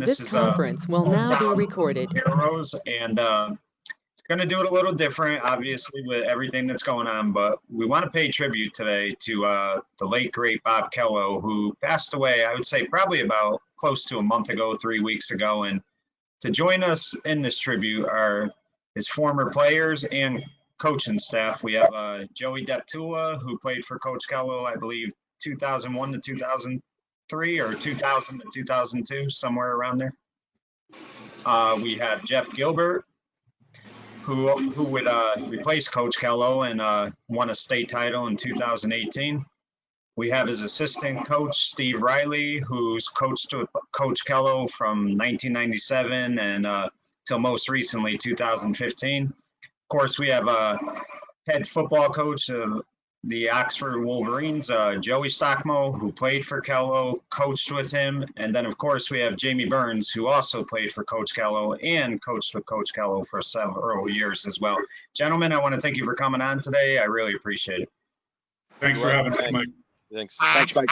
This conference will now be recorded. Heroes, and going to do it a little different, obviously, with everything that's going on, but we want to pay tribute today to the late, great Bob Kelo, who passed away, I would say, probably about close to a month ago, 3 weeks ago. And to join us in this tribute are his former players and coaching staff. We have Joey Deptula, who played for Coach Kelo, I believe, 2001 to 2003 or 2000 to 2002, somewhere around there. We have Jeff Gilbert, who would replace Coach Kelo and won a state title in 2018. We have his assistant coach, Steve Riley, who's coached with Coach Kelo from 1997 and till most recently 2015. Of course, we have head football coach of the Oxford Wolverines, Joey Stockmo, who played for Kelo, coached with him. And then, of course, we have Jamie Burns, who also played for Coach Kelo and coached with Coach Kelo for several years as well. Gentlemen, I want to thank you for coming on today. I really appreciate it. Thanks for having us, Mike. Thanks, Mike.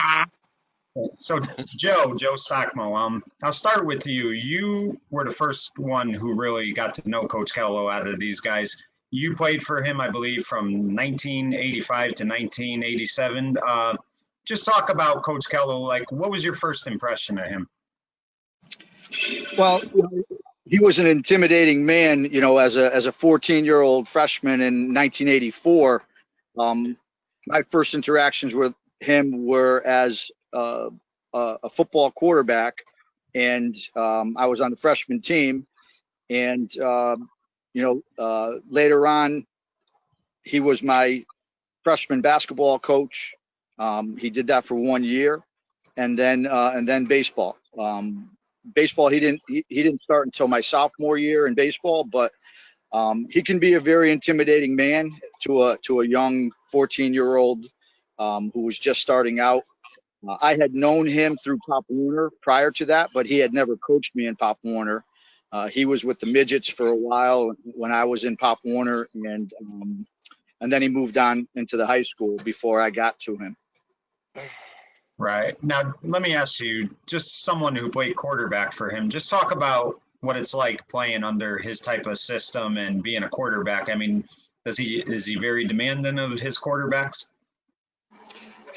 So, Joe Stockmo, I'll start with you. You were the first one who really got to know Coach Kelo out of these guys. You played for him, I believe, from 1985 to 1987. Just talk about Coach Kelo. Like, what was your first impression of him? Well, he was an intimidating man, as a 14-year-old freshman in 1984. My first interactions with him were as a football quarterback, and I was on the freshman team. And later on, he was my freshman basketball coach. He did that for 1 year, and then baseball. Baseball, he didn't start until my sophomore year in baseball, but he can be a very intimidating man to a young 14-year-old who was just starting out. I had known him through Pop Warner prior to that, but he had never coached me in Pop Warner. He was with the midgets for a while when I was in Pop Warner, and then he moved on into the high school before I got to him. Right. Now, let me ask you, just someone who played quarterback for him, just talk about what it's like playing under his type of system and being a quarterback. I mean, is he very demanding of his quarterbacks?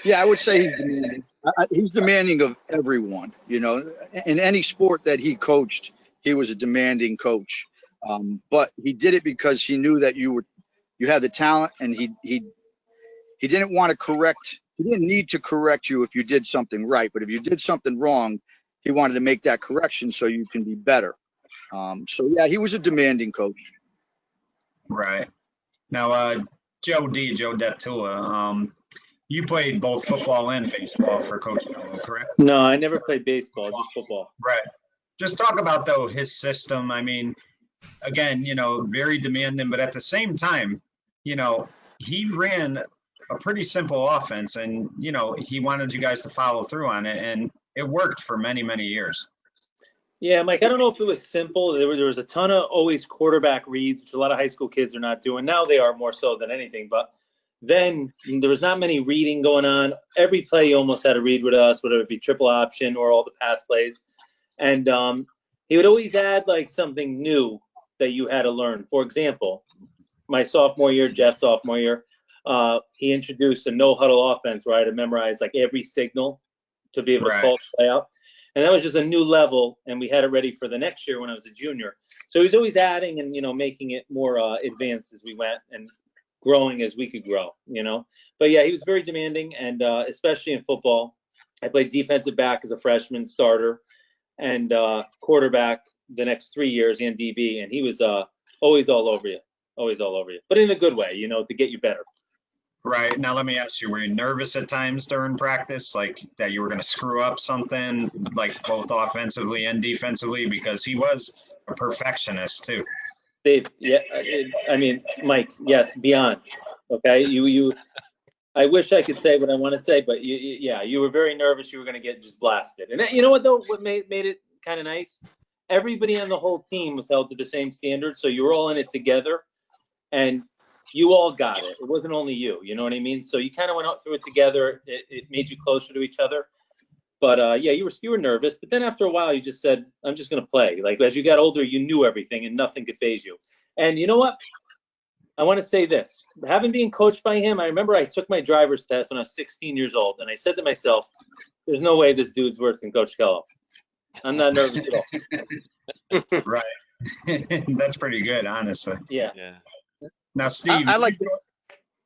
Yeah, I would say he's demanding. He's demanding of everyone. In any sport that he coached, he was a demanding coach. But he did it because he knew that you had the talent, and he didn't want to correct. He didn't need to correct you if you did something right, but if you did something wrong, he wanted to make that correction so you can be better. So yeah, he was a demanding coach. Right. Now, Joe Deptula, you played both football and baseball for Coach Kelo, correct? No, I never played baseball, just football. Right. Just talk about, though, his system. I mean, again, very demanding, but at the same time, he ran a pretty simple offense, and, he wanted you guys to follow through on it, and it worked for many, many years. Yeah, Mike, I don't know if it was simple. There was a ton of always quarterback reads, which a lot of high school kids are not doing. Now they are more so than anything, but then there was not many reading going on. Every play you almost had to read with us, whether it be triple option or all the pass plays. And he would always add like something new that you had to learn. For example, my sophomore year, Jeff's sophomore year, he introduced a no huddle offense where I had to memorize like every signal to be able to call the play out. And that was just a new level, and we had it ready for the next year when I was a junior. So he's always adding and, making it more advanced as we went and growing as we could grow, But yeah, he was very demanding, and especially in football. I played defensive back as a freshman starter and quarterback the next 3 years and DB, and he was always all over you, but in a good way, to get you better. Right. Now, let me ask you, were you nervous at times during practice, like that you were going to screw up something, like both offensively and defensively, because he was a perfectionist too? Dave, yeah, I mean, Mike, yes, beyond. Okay, I wish I could say what I want to say, but you were very nervous. You were going to get just blasted. And you know what, though? What made it kind of nice? Everybody on the whole team was held to the same standard, so you were all in it together, and you all got it. It wasn't only you. You know what I mean? So you kind of went out through it together. It made you closer to each other. But yeah, you were nervous. But then after a while, you just said, "I'm just going to play." Like as you got older, you knew everything, and nothing could phase you. And you know what? I want to say this. Having been coached by him, I remember I took my driver's test when I was 16 years old, and I said to myself, "There's no way this dude's worse than Coach Kelo. I'm not nervous at all." Right. That's pretty good, honestly. Yeah. Yeah. Now, Steve, I like Go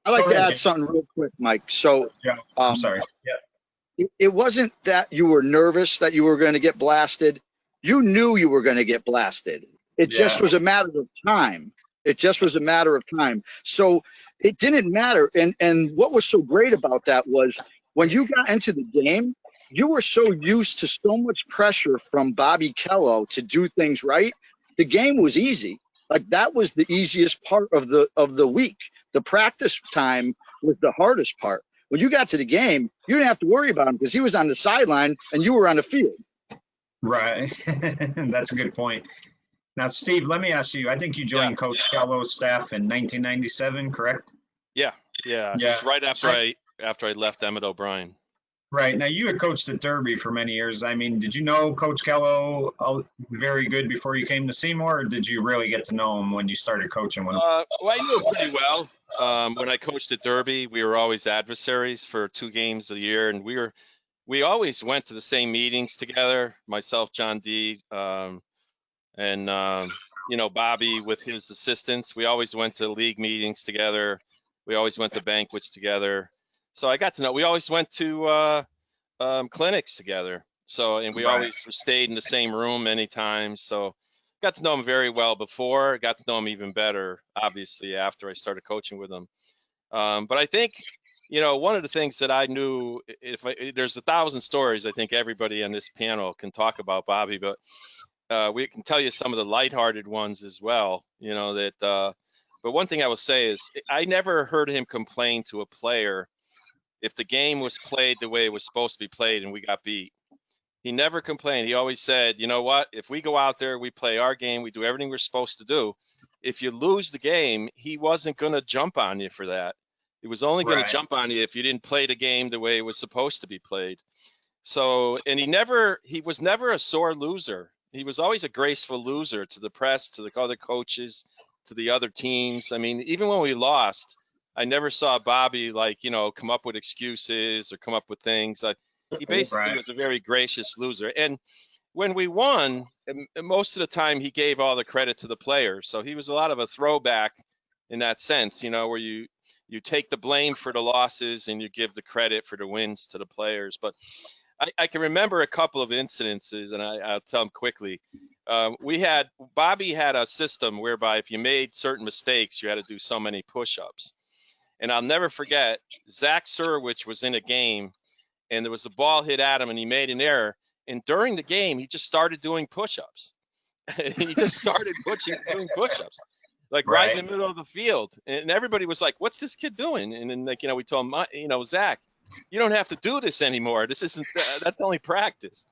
to ahead, add Jim. something real quick, Mike. So Yeah, I'm um, sorry. Yeah. it wasn't that you were nervous that you were going to get blasted. You knew you were going to get blasted. It just Yeah. was a matter of time. It just was a matter of time. So it didn't matter. And what was so great about that was when you got into the game, you were so used to so much pressure from Bobby Kello to do things right. The game was easy. Like that was the easiest part of the week. The practice time was the hardest part. When you got to the game, you didn't have to worry about him because he was on the sideline and you were on the field. Right. That's a good point. Now, Steve, let me ask you. I think you joined Coach Kello's staff in 1997, correct? Yeah. Yeah. It Yeah. was right after I left Emmett O'Brien. Right. Now, you had coached at Derby for many years. I mean, did you know Coach Kello very good before you came to Seymour, or did you really get to know him when you started coaching with him? Well, I knew him pretty well. When I coached at Derby, we were always adversaries for 2 games a year, and we always went to the same meetings together. Myself, John D, and Bobby with his assistants. We always went to league meetings together. We always went to banquets together. So I got to know. We always went to clinics together. So, and we always stayed in the same room many times. So got to know him very well before. Got to know him even better, obviously, after I started coaching with him. But I think, one of the things that I knew, there's 1,000 stories I think everybody on this panel can talk about Bobby, but we can tell you some of the lighthearted ones as well. But one thing I will say is I never heard him complain to a player if the game was played the way it was supposed to be played and we got beat. He never complained. He always said, you know what, if we go out there, we play our game, we do everything we're supposed to do. If you lose the game, he wasn't going to jump on you for that. He was only going to jump on you if you didn't play the game the way it was supposed to be played. So, and he was never a sore loser. He was always a graceful loser to the press, to the other coaches, to the other teams. I mean, even when we lost, I never saw Bobby come up with excuses or come up with things. He basically was a very gracious loser. And when we won, most of the time he gave all the credit to the players. So he was a lot of a throwback in that sense, where you take the blame for the losses and you give the credit for the wins to the players. But I can remember a couple of incidences, and I'll tell them quickly. Bobby had a system whereby if you made certain mistakes, you had to do so many push-ups. And I'll never forget, Zach Surwich was in a game, and there was a ball hit at him, and he made an error. And during the game, he just started doing push-ups. He just started doing push-ups, right in the middle of the field. And everybody was like, "What's this kid doing?" And then, we told him, Zach, you don't have to do this anymore. This isn't. That's only practice.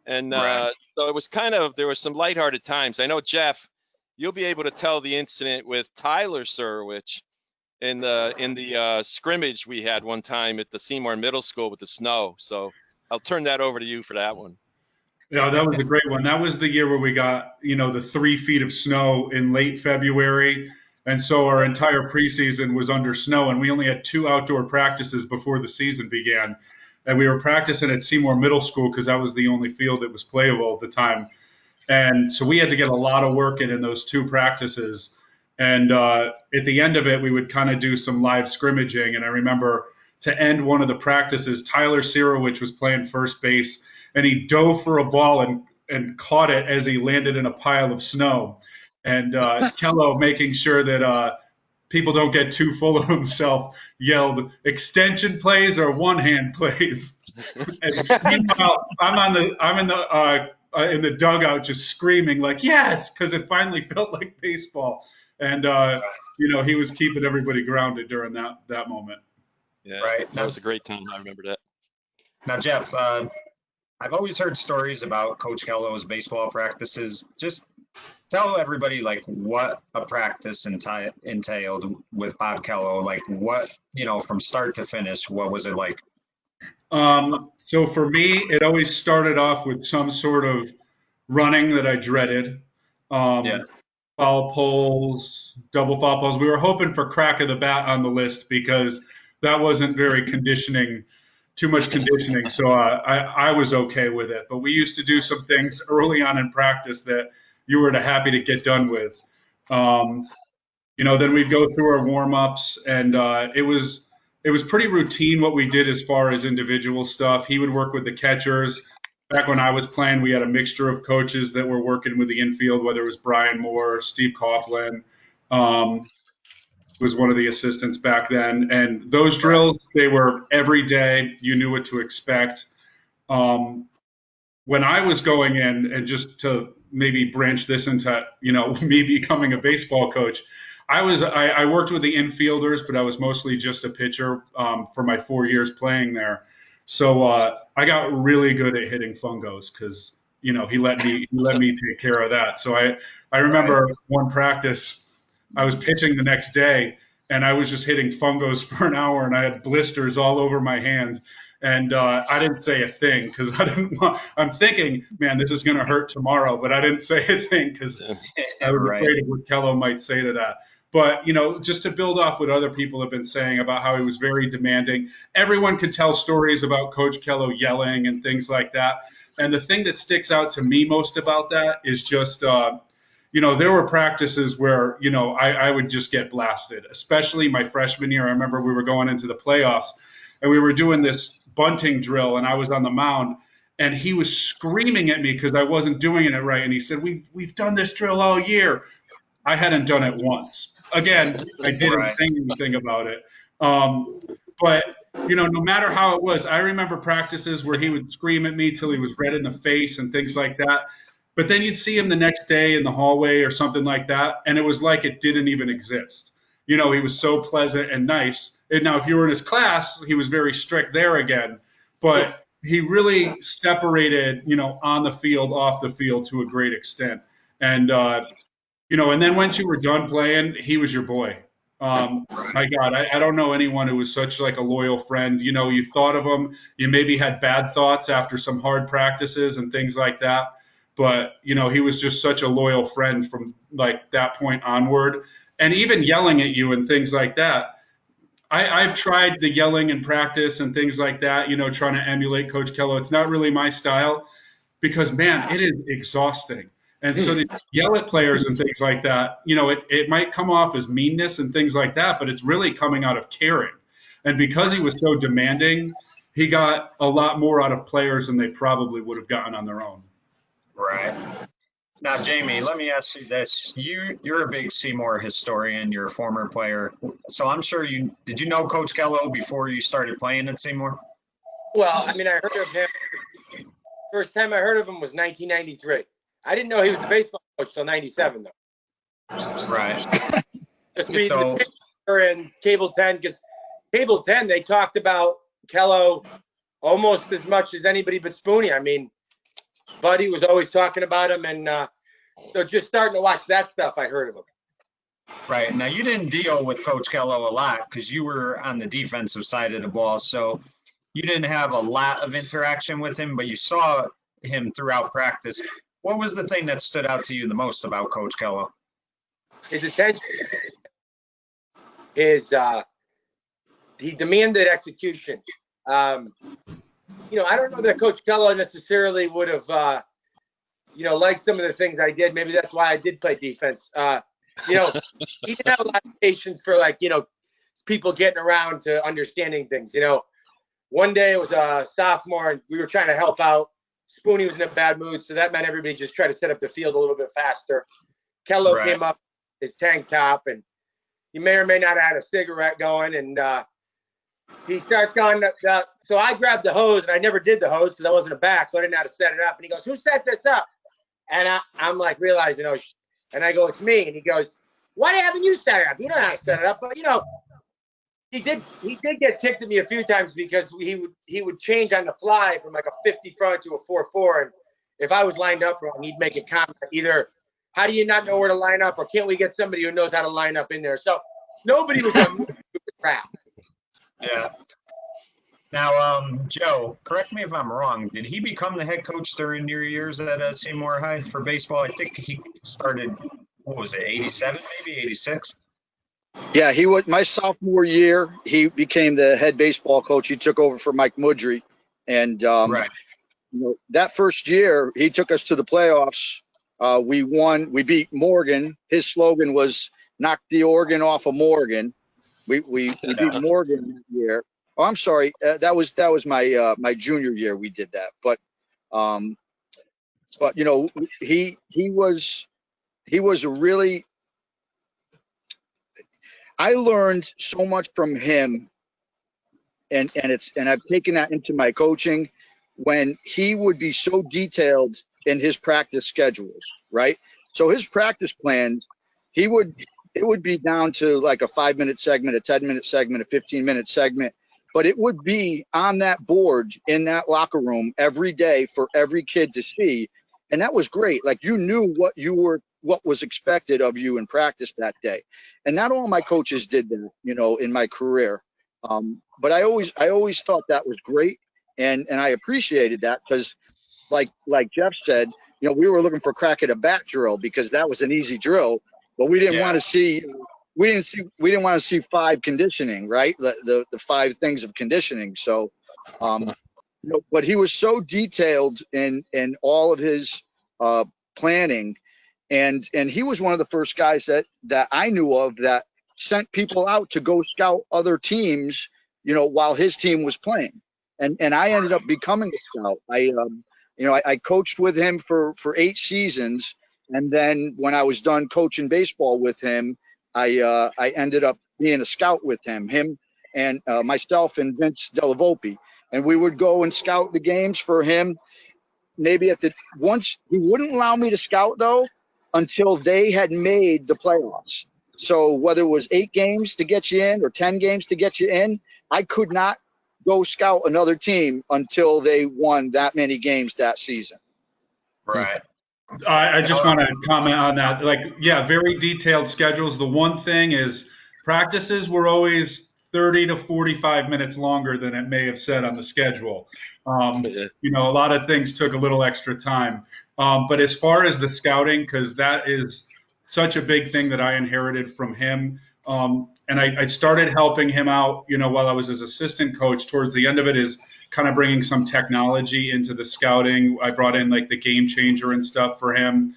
And so it was there were some lighthearted times. I know, Jeff, you'll be able to tell the incident with Tyler Surwich in the scrimmage we had one time at the Seymour Middle School with the snow. So I'll turn that over to you for that one. Yeah, that was a great one. That was the year where we got, the 3 feet of snow in late February. And so our entire preseason was under snow, and we only had 2 outdoor practices before the season began. And we were practicing at Seymour Middle School because that was the only field that was playable at the time. And so we had to get a lot of work in those 2 practices. And at the end of it, we would kind of do some live scrimmaging. And I remember to end one of the practices, Tyler Sirowich was playing first base, and he dove for a ball and caught it as he landed in a pile of snow. And Kelo, making sure that people don't get too full of himself, yelled, "Extension plays or one-hand plays." And meanwhile, I'm in the dugout just screaming like, "Yes," because it finally felt like baseball. And he was keeping everybody grounded during that moment. Yeah, Right. that was a great time. I remember that. Now, Jeff, I've always heard stories about Coach Kello's baseball practices. Just tell everybody what a practice entailed with Bob Kello. What, from start to finish, what was it like? So for me, it always started off with some sort of running that I dreaded. Yeah. Um, Foul poles, double foul poles. We were hoping for crack of the bat on the list because that wasn't very conditioning, too much conditioning. So I was okay with it. But we used to do some things early on in practice that you were happy to get done with. Um, then we'd go through our warm ups, and it was pretty routine what we did as far as individual stuff. He would work with the catchers. Back when I was playing, we had a mixture of coaches that were working with the infield, whether it was Brian Moore, Steve Coughlin, was one of the assistants back then. And those Right. drills, they were every day. You knew what to expect. Um, when I was going in, and just to maybe branch this into, me becoming a baseball coach, I worked with the infielders, but I was mostly just a pitcher for my 4 years playing there. So I got really good at hitting fungos because he let me take care of that. So I Right. remember one practice, I was pitching the next day, and I was just hitting fungos for an hour, and I had blisters all over my hands. And I didn't say a thing because I didn't want. I'm thinking, man, this is going to hurt tomorrow, but I didn't say a thing because I was Right. afraid of what Kelo might say to that. But just to build off what other people have been saying about how he was very demanding, everyone could tell stories about Coach Kelo yelling and things like that. And the thing that sticks out to me most about that is just, there were practices where, I would just get blasted, especially my freshman year. I remember we were going into the playoffs and we were doing this bunting drill, and I was on the mound, and he was screaming at me because I wasn't doing it right. And he said, "We've done this drill all year." I hadn't done it once. Again, I didn't Right. say anything about it. But no matter how it was, I remember practices where he would scream at me till he was red in the face and things like that. But then you'd see him the next day in the hallway or something like that, and it was like it didn't even exist. He was so pleasant and nice. And now, if you were in his class, he was very strict there again. But he really separated, on the field, off the field to a great extent. And and then once you were done playing, he was your boy. My God, I don't know anyone who was such like a loyal friend. You thought of him. You maybe had bad thoughts after some hard practices and things like that. But he was just such a loyal friend from like that point onward. And even yelling at you and things like that. I've tried the yelling in practice and things like that. Trying to emulate Coach Kelo. It's not really my style because man, it is exhausting. And so to yell at players and things like that, it might come off as meanness and things like that, but it's really coming out of caring. And because he was so demanding, he got a lot more out of players than they probably would have gotten on their own. Right. Now, Jamie, let me ask you this. You're a big Seymour historian. You're a former player. So I'm sure did you know Coach Kelo before you started playing at Seymour? Well, I mean, I heard of him. First time I heard of him was 1993. I didn't know he was the baseball coach till 97, though. Right. Just reading So, the paper and Cable 10, because Cable 10, they talked about Kelo almost as much as anybody but Spoonie. I mean, Buddy was always talking about him, and so just starting to watch that stuff, I heard of him. right. Now, you didn't deal with Coach Kelo a lot because you were on the defensive side of the ball. So you didn't have a lot of interaction with him, but you saw him throughout practice. What was the thing that stood out to you the most about Coach Kelo? His attention, he demanded execution. I don't know that Coach Kelo necessarily would have, liked some of the things I did. Maybe that's why I did play defense. He didn't have a lot of patience for people getting around to understanding things. One day it was a sophomore and we were trying to help out. Spoonie was in a bad mood, so that meant everybody just tried to set up the field a little bit faster. Kelo came up, his tank top, and he may or may not have had a cigarette going, and he starts going. So I grabbed the hose, and I never did the hose because I wasn't a back, so I didn't know how to set it up. And he goes, "Who set this up?" And I'm like realizing, and I go, "It's me." And he goes, "Why haven't you set it up? You don't know how to set it up." But he did get ticked at me a few times because he would change on the fly from like a 50 front to a 4-4, and if I was lined up wrong, he'd make a comment either, "How do you not know where to line up?" or "Can't we get somebody who knows how to line up in there?" So nobody was on crap. Yeah. Now, Joe, correct me if I'm wrong. Did he become the head coach during your years at Seymour High for baseball? I think he started, what was it, 87, maybe 86? Yeah, he was my sophomore year. He became the head baseball coach. He took over for Mike Mudry, and Right. that first year he took us to the playoffs. We won. We beat Morgan. His slogan was "Knock the Oregon off of Morgan." We beat Yeah. Morgan that year. Oh, I'm sorry. That was my my junior year. We did that, um, but he was a really. I learned so much from him, and I've taken that into my coaching when he would be so detailed in his practice schedules, right? So his practice plans, he would it would be down to like a 5-minute segment, a 10-minute segment, a 15-minute segment, but it would be on that board in that locker room every day for every kid to see. And that was great. Like you knew what was expected of you in practice that day. And not all my coaches did that, in my career. But I always thought that was great, and I appreciated that because, like Jeff said, we were looking for crack at a bat drill because that was an easy drill, but we didn't Yeah. want to see we didn't want to see five conditioning, right? The five things of conditioning. So, but he was so detailed in all of his planning, and he was one of the first guys that I knew of that sent people out to go scout other teams, while his team was playing. And I ended up becoming a scout. I coached with him for 8 seasons, and then when I was done coaching baseball with him, I ended up being a scout with him and myself and Vince Delavolpe, and we would go and scout the games for him. Maybe once he wouldn't allow me to scout though until they had made the playoffs. So whether it was 8 games to get you in or 10 games to get you in, I could not go scout another team until they won that many games that season. Right. I just Now, want to comment on that. Like, yeah, very detailed schedules. The one thing is practices were always 30 to 45 minutes longer than it may have said on the schedule. A lot of things took a little extra time. But as far as the scouting, because that is such a big thing that I inherited from him. And I started helping him out, while I was his assistant coach. Towards the end of it is kind of bringing some technology into the scouting. I brought in like the game changer and stuff for him,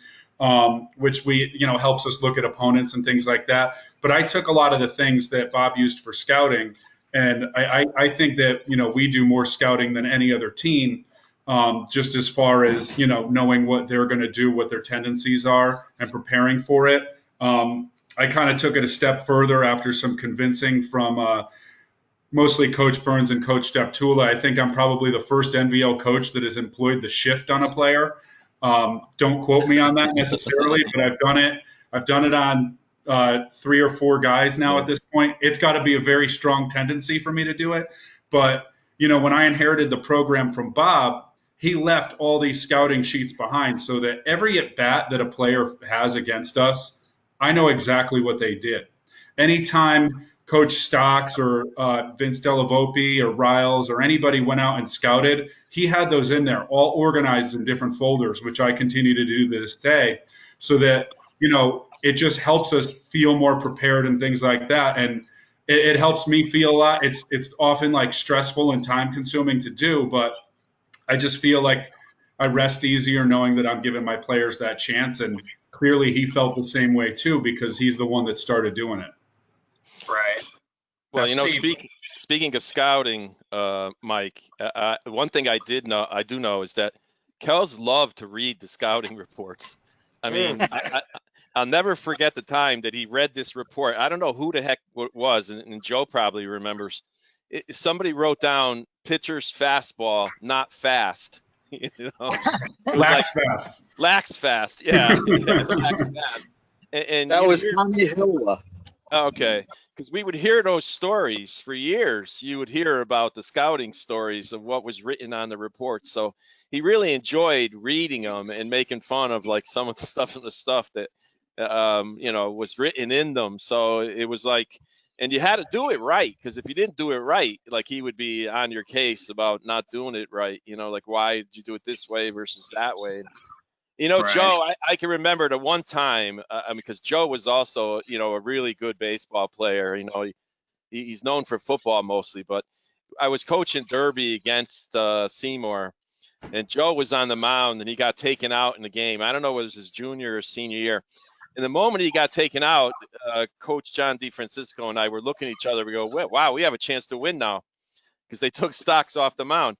which helps us look at opponents and things like that. But I took a lot of the things that Bob used for scouting, and I think that we do more scouting than any other team, just as far as knowing what they're going to do, what their tendencies are, and preparing for it. I kind of took it a step further after some convincing from mostly Coach Burns and Coach Deptula. I think I'm probably the first NVL coach that has employed the shift on a player. Don't quote me on that necessarily, but I've done it. I've done it on 3 or 4 guys now at this point. It's got to be a very strong tendency for me to do it. But, when I inherited the program from Bob, he left all these scouting sheets behind so that every at bat that a player has against us, I know exactly what they did. Anytime Coach Stocks or Vince Delavolpe or Riles or anybody went out and scouted, he had those in there, all organized in different folders, which I continue to do to this day, so that it just helps us feel more prepared and things like that. And it helps me feel a lot. It's often like stressful and time consuming to do, but I just feel like I rest easier knowing that I'm giving my players that chance. And clearly he felt the same way too, because he's the one that started doing it. right. Well, Now, Steve, speaking of scouting, Mike, one thing I do know is that Kel's loved to read the scouting reports. I mean, I'll never forget the time that he read this report. I don't know who the heck it was, and Joe probably remembers. Somebody wrote down pitcher's fastball, not fast. It was Lax fast. lax fast. Yeah, lax fast. And That was Tommy Hilla. Okay, because we would hear those stories for years. You would hear about the scouting stories of what was written on the reports. So he really enjoyed reading them and making fun of like some of the stuff that was written in them. So it was like And you had to do it right, because if you didn't do it right, like he would be on your case about not doing it right. Like, why did you do it this way versus that way? Right. Joe, I can remember the one time, because Joe was also, a really good baseball player. He's known for football mostly, but I was coaching Derby against Seymour, and Joe was on the mound, and he got taken out in the game. I don't know if it was his junior or senior year. And the moment he got taken out, Coach John DeFrancisco and I were looking at each other. We go, wow, we have a chance to win now, because they took Stocks off the mound.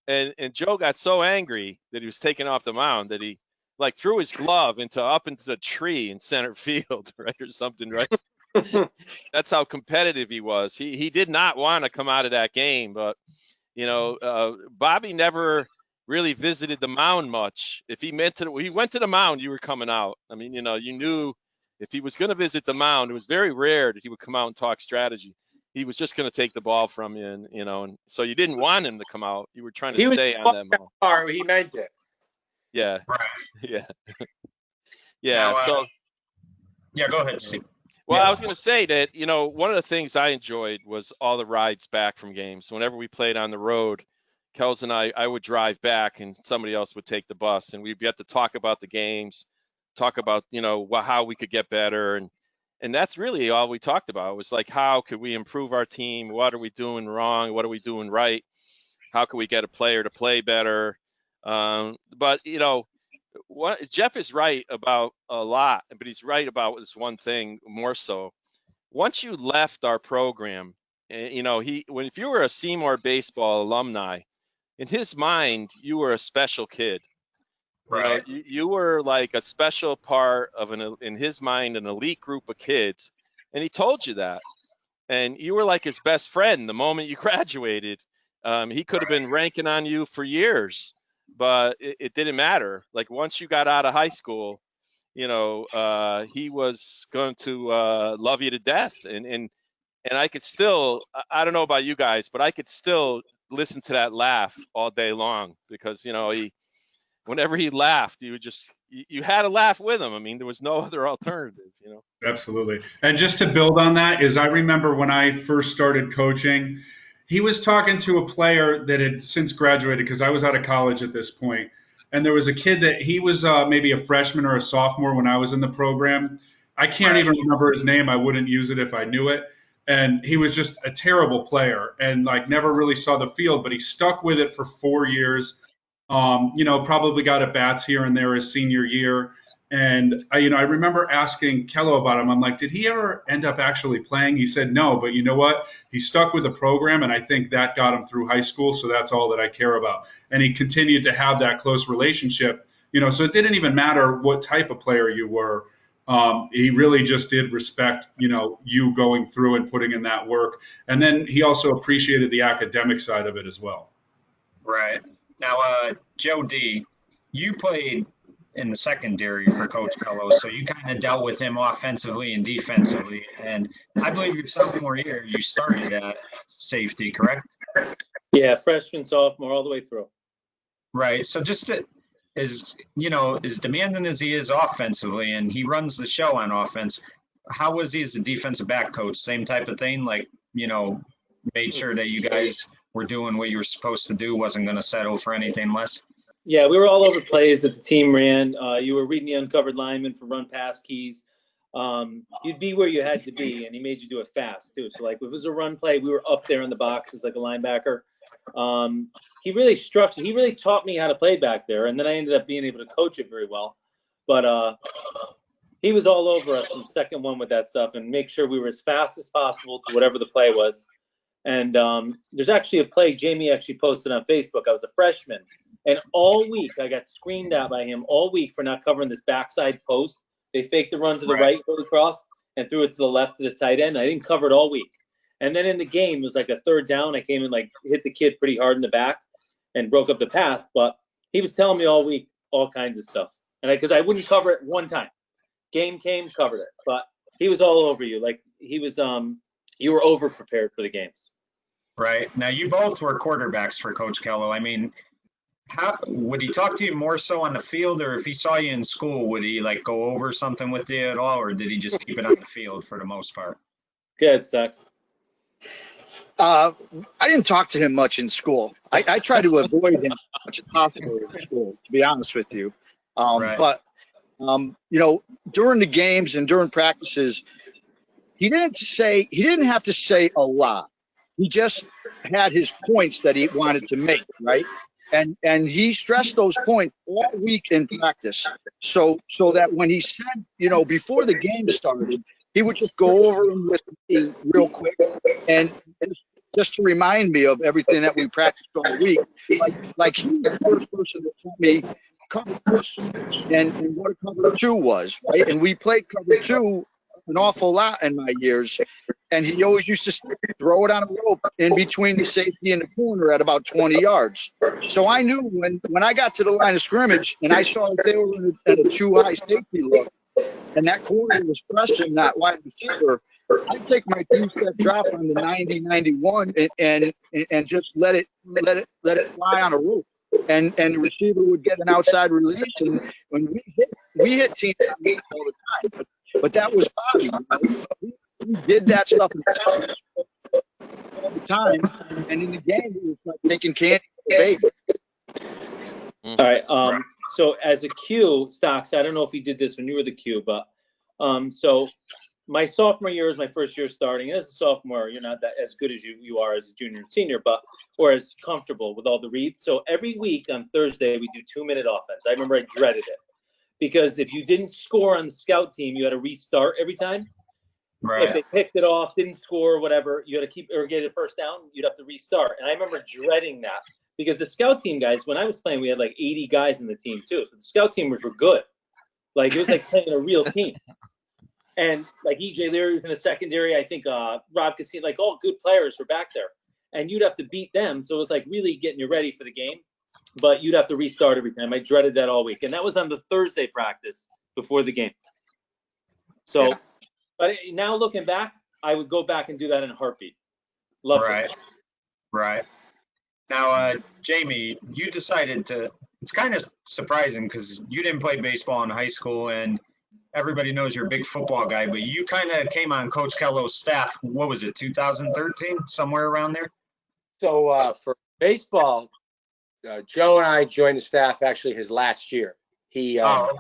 And Joe got so angry that he was taken off the mound that he like threw his glove up into the tree in center field, right, or something, right? That's how competitive he was. He did not want to come out of that game, but Bobby never really visited the mound much. If he went to the mound, you were coming out. I mean, you knew if he was going to visit the mound, it was very rare that he would come out and talk strategy. He was just going to take the ball from you, and so you didn't want him to come out. You were trying to stay on that mound. Or he meant it. Yeah. Right. Yeah. Yeah. Now, So. Yeah, go ahead, Steve. Well, Yeah. I was going to say that, one of the things I enjoyed was all the rides back from games. Whenever we played on the road, Kels and I would drive back and somebody else would take the bus, and we'd get to talk about the games, talk about, how we could get better. And that's really all we talked about. It was like, how could we improve our team? What are we doing wrong? What are we doing right? How can we get a player to play better? But, Jeff is right about a lot, but he's right about this one thing more so. Once you left our program, if you were a Seymour baseball alumni, in his mind, you were a special kid. Right. You were like a special part of in his mind, an elite group of kids, and he told you that. And you were like his best friend the moment you graduated. He could have been ranking on you for years, but it didn't matter. Like once you got out of high school, he was going to love you to death. And I could still, I don't know about you guys, but I could still listen to that laugh all day long, because whenever he laughed, you had to laugh with him. I mean, there was no other alternative. Absolutely. And just to build on that is I remember when I first started coaching, he was talking to a player that had since graduated, because I was out of college at this point. And there was a kid that he was maybe a freshman or a sophomore when I was in the program. I can't even remember his name. I wouldn't use it if I knew it. And he was just a terrible player and like never really saw the field, but he stuck with it for 4 years. Probably got at bats here and there his senior year. And I remember asking Kelo about him. I'm like, did he ever end up actually playing? He said no, but you know what? He stuck with the program, and I think that got him through high school. So that's all that I care about. And he continued to have that close relationship. So it didn't even matter what type of player you were. He really just did respect, you going through and putting in that work. And then he also appreciated the academic side of it as well. Right. Now, Joe D, you played in the secondary for Coach Kelo, so you kind of dealt with him offensively and defensively. And I believe your sophomore year, you started at safety, correct? Yeah, freshman, sophomore, all the way through. Right. So just as demanding as he is offensively, and he runs the show on offense, how was he as a defensive back coach? Same type of thing, like, made sure that you guys were doing what you were supposed to do, wasn't going to settle for anything less? Yeah, we were all over plays that the team ran. You were reading the uncovered lineman for run pass keys. You'd be where you had to be, and he made you do it fast too. So like if it was a run play, we were up there in the boxes like a linebacker. He really taught me how to play back there, and then I ended up being able to coach it very well. But he was all over us in the second one with that stuff, and make sure we were as fast as possible to whatever the play was. And there's actually a play Jamie actually posted on Facebook. I was a freshman, and all week I got screamed at by him all week for not covering this backside post. They faked the run to the right, really cross, and threw it to the left to the tight end. I didn't cover it all week. And then in the game, it was like a third down. I came and like hit the kid pretty hard in the back and broke up the path. But he was telling me all week all kinds of stuff, and because I wouldn't cover it one time. Game came, covered it, but he was all over you. Like he was, you were over prepared for the games. Right. Now you both were quarterbacks for Coach Kelo. I mean, how would he talk to you more so on the field, or if he saw you in school, would he like go over something with you at all, or did he just keep it on the field for the most part? Good, Stacks. I didn't talk to him much in school. I try to avoid him as much as possible in school, to be honest with you. Right. But during the games and during practices, he didn't have to say a lot. He just had his points that he wanted to make, right? And he stressed those points all week in practice. So that when he said, before the game started, he would just go over them with me real quick and just to remind me of everything that we practiced all week. Like he was the first person to tell me covers and what a cover two was, right? And we played cover two an awful lot in my years. And he always used to throw it on a rope in between the safety and the corner at about 20 yards. So I knew when I got to the line of scrimmage and I saw that they were in a too high safety look and that corner was pressing that wide receiver, I'd take my two-step drop on the 90-91 and just let it fly on a rope. And the receiver would get an outside release. And when we hit teams all the time. But that was Bobby. He did that stuff in practice all the time, and in the game, he was like making candy for the baby. All right. So as a Q, Stocks, I don't know if he did this when you were the Q, but so my sophomore year is my first year starting. As a sophomore, you're not that as good as you are as a junior and senior, or as comfortable with all the reads. So every week on Thursday, we do 2-minute offense. I remember I dreaded it because if you didn't score on the scout team, you had to restart every time. Right. If they picked it off, didn't score, or whatever, you had to keep or get a first down, you'd have to restart. And I remember dreading that because the scout team guys, when I was playing, we had like 80 guys in the team too. So the scout teamers were good. Like it was like playing a real team. And like EJ Leary was in the secondary. I think Rob Cassini, like all good players were back there. And you'd have to beat them. So it was like really getting you ready for the game. But you'd have to restart every time. I dreaded that all week. And that was on the Thursday practice before the game. So, but now looking back, I would go back and do that in a heartbeat. Love it. Right. Now, Jamie, you decided to, it's kind of surprising because you didn't play baseball in high school and everybody knows you're a big football guy, but you kind of came on Coach Kelo's staff. What was it, 2013, somewhere around there? So for baseball, Joe and I joined the staff actually his last year. He had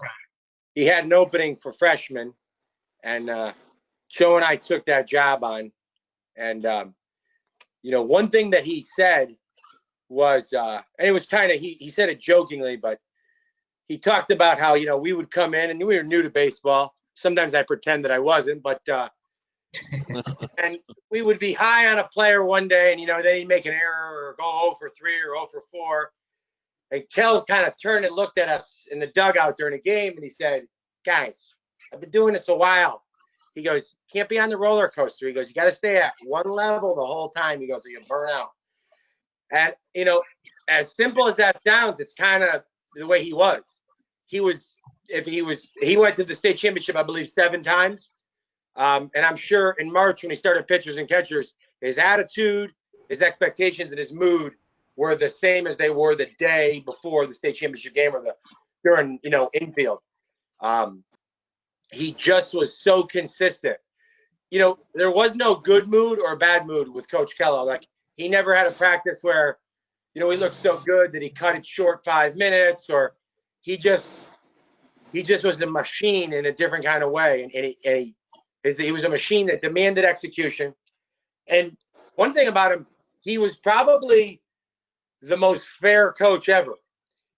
an opening for freshmen, and Joe and I took that job on. And one thing that he said was, and it was kind of he said it jokingly, but he talked about how we would come in and we were new to baseball. Sometimes I pretend that I wasn't, but and we would be high on a player one day, and then he'd make an error or go 0 for 3 or 0 for 4. And Kells kind of turned and looked at us in the dugout during the game, and he said, "Guys, I've been doing this a while." He goes, "Can't be on the roller coaster." He goes, "You got to stay at one level the whole time." He goes, "So you burn out." And as simple as that sounds, it's kind of the way he was. He went to the state championship, I believe, 7 times. And I'm sure in March when he started pitchers and catchers, his attitude, his expectations, and his mood were the same as they were the day before the state championship game or during infield. He just was so consistent. There was no good mood or bad mood with Coach Kelo. Like he never had a practice where, he looked so good that he cut it short 5 minutes, or he just was a machine in a different kind of way. And he was a machine that demanded execution. And one thing about him, he was probably the most fair coach ever.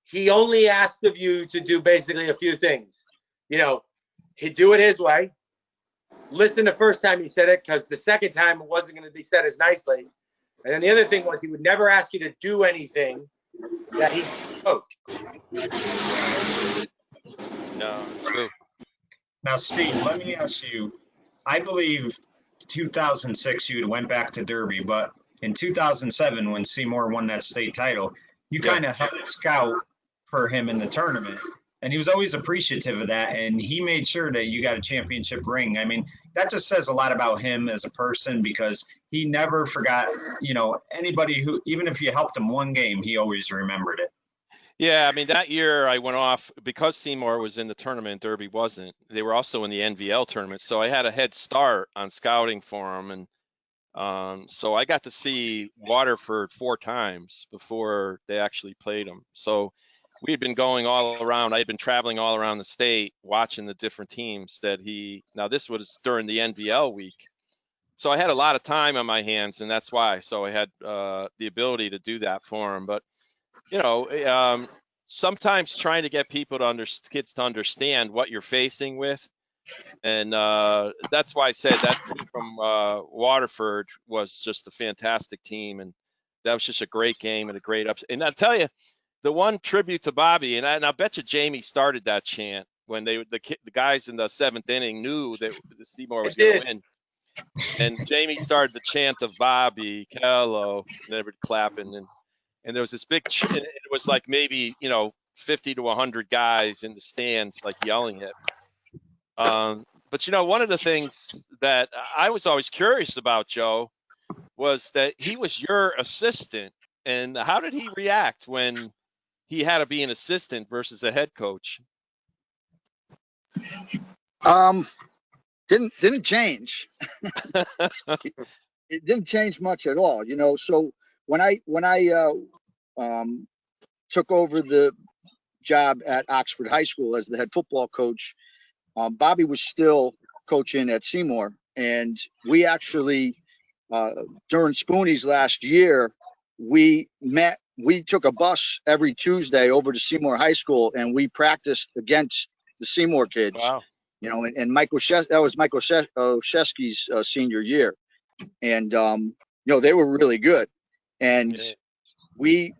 He only asked of you to do basically a few things. He'd do it his way. Listen the first time he said it, because the second time it wasn't going to be said as nicely. And then the other thing was he would never ask you to do anything that he coached. No, true. Now, Steve, let me ask you, I believe 2006 you went back to Derby, but in 2007 when Seymour won that state title, you kind of helped scout for him in the tournament. And he was always appreciative of that, and he made sure that you got a championship ring. I mean, that just says a lot about him as a person because he never forgot, anybody who, even if you helped him one game, he always remembered it. Yeah, I mean, that year I went off because Seymour was in the tournament, Derby wasn't. They were also in the NVL tournament, so I had a head start on scouting for them, and so I got to see Waterford 4 times before they actually played them. So we had been going all around. I had been traveling all around the state, watching the different teams that he. Now this was during the NVL week, so I had a lot of time on my hands, and that's why. So I had the ability to do that for him, but sometimes trying to get people to kids to understand what you're facing with, and that's why I said that team from Waterford was just a fantastic team, and that was just a great game and a great ups. And I'll tell you, the one tribute to Bobby, and I bet you Jamie started that chant when the guys in the 7th inning knew that the Seymour was going to win. And Jamie started the chant of Bobby, Kelo, and everybody clapping, and there was this big, it was like maybe 50 to 100 guys in the stands like yelling it. But one of the things that I was always curious about, Joe, was that he was your assistant, and how did he react when he had to be an assistant versus a head coach? Didn't change. It didn't change much at all, So when I took over the job at Oxford High School as the head football coach, Bobby was still coaching at Seymour, and we actually during Spoonie's last year, we took a bus every Tuesday over to Seymour High School, and we practiced against the Seymour kids. Wow. And that was Mike Oshesky's senior year, and they were really good, and we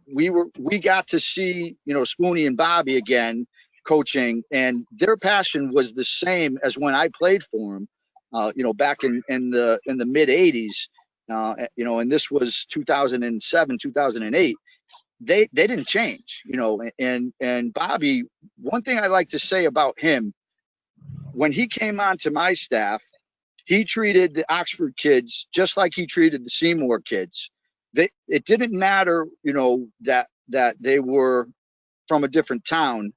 got to see Spoonie and Bobby again coaching, and their passion was the same as when I played for them, back in the mid '80s, and this was 2007, 2008. They didn't change, and Bobby. One thing I like to say about him, when he came onto my staff, he treated the Oxford kids just like he treated the Seymour kids. It didn't matter, that they were from a different town,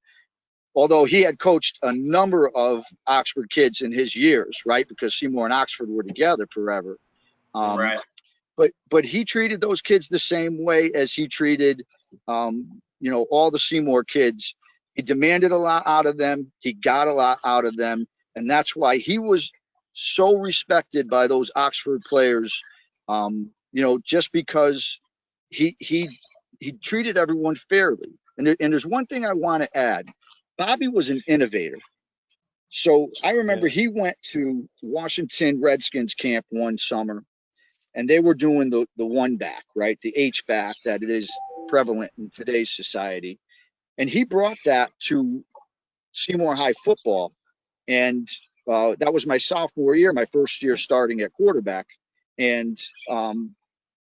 although he had coached a number of Oxford kids in his years, right? Because Seymour and Oxford were together forever. Right. But he treated those kids the same way as he treated, all the Seymour kids. He demanded a lot out of them. He got a lot out of them. And that's why he was so respected by those Oxford players, just because he treated everyone fairly. And there's one thing I want to add. Bobby was an innovator. So I remember he went to Washington Redskins camp one summer, and they were doing the one back, right? The H back that is prevalent in today's society. And he brought that to Seymour High football. And that was my sophomore year, my first year starting at quarterback. And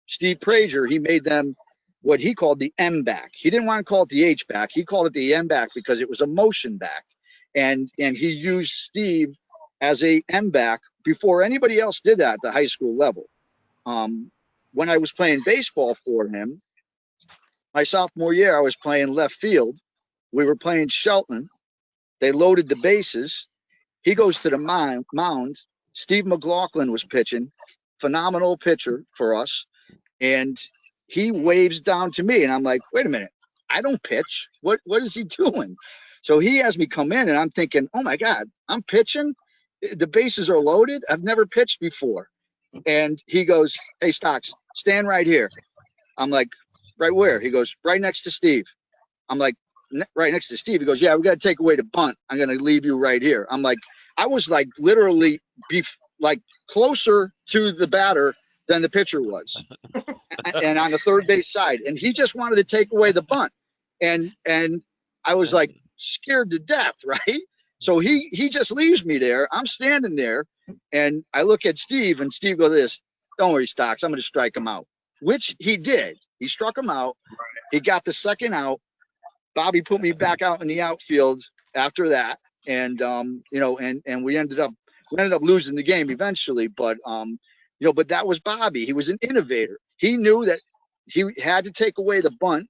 Steve Prager, he made them what he called the M back. He didn't want to call it the H back. He called it the M back because it was a motion back. And he used Steve as a M back before anybody else did that at the high school level. When I was playing baseball for him, my sophomore year, I was playing left field. We were playing Shelton. They loaded the bases. He goes to the mound. Steve McLaughlin was pitching, phenomenal pitcher for us. And he waves down to me, and I'm like, wait a minute, I don't pitch. What is he doing? So he has me come in, and I'm thinking, oh my God, I'm pitching. The bases are loaded. I've never pitched before. And he goes, hey, Stocks, stand right here. I'm like, right where? He goes, right next to Steve. I'm like, right next to Steve. He goes, yeah, we got to take away the bunt. I'm going to leave you right here. I'm like, I was like literally closer to the batter than the pitcher was, and on the third base side. And he just wanted to take away the bunt. And I was like scared to death, right? So he just leaves me there. I'm standing there, and I look at Steve, and Steve goes, this, don't worry, Stocks, I'm going to strike him out, which he did. He struck him out. He got the second out. Bobby put me back out in the outfield after that. And, and we ended up losing the game eventually. But, but that was Bobby. He was an innovator. He knew that he had to take away the bunt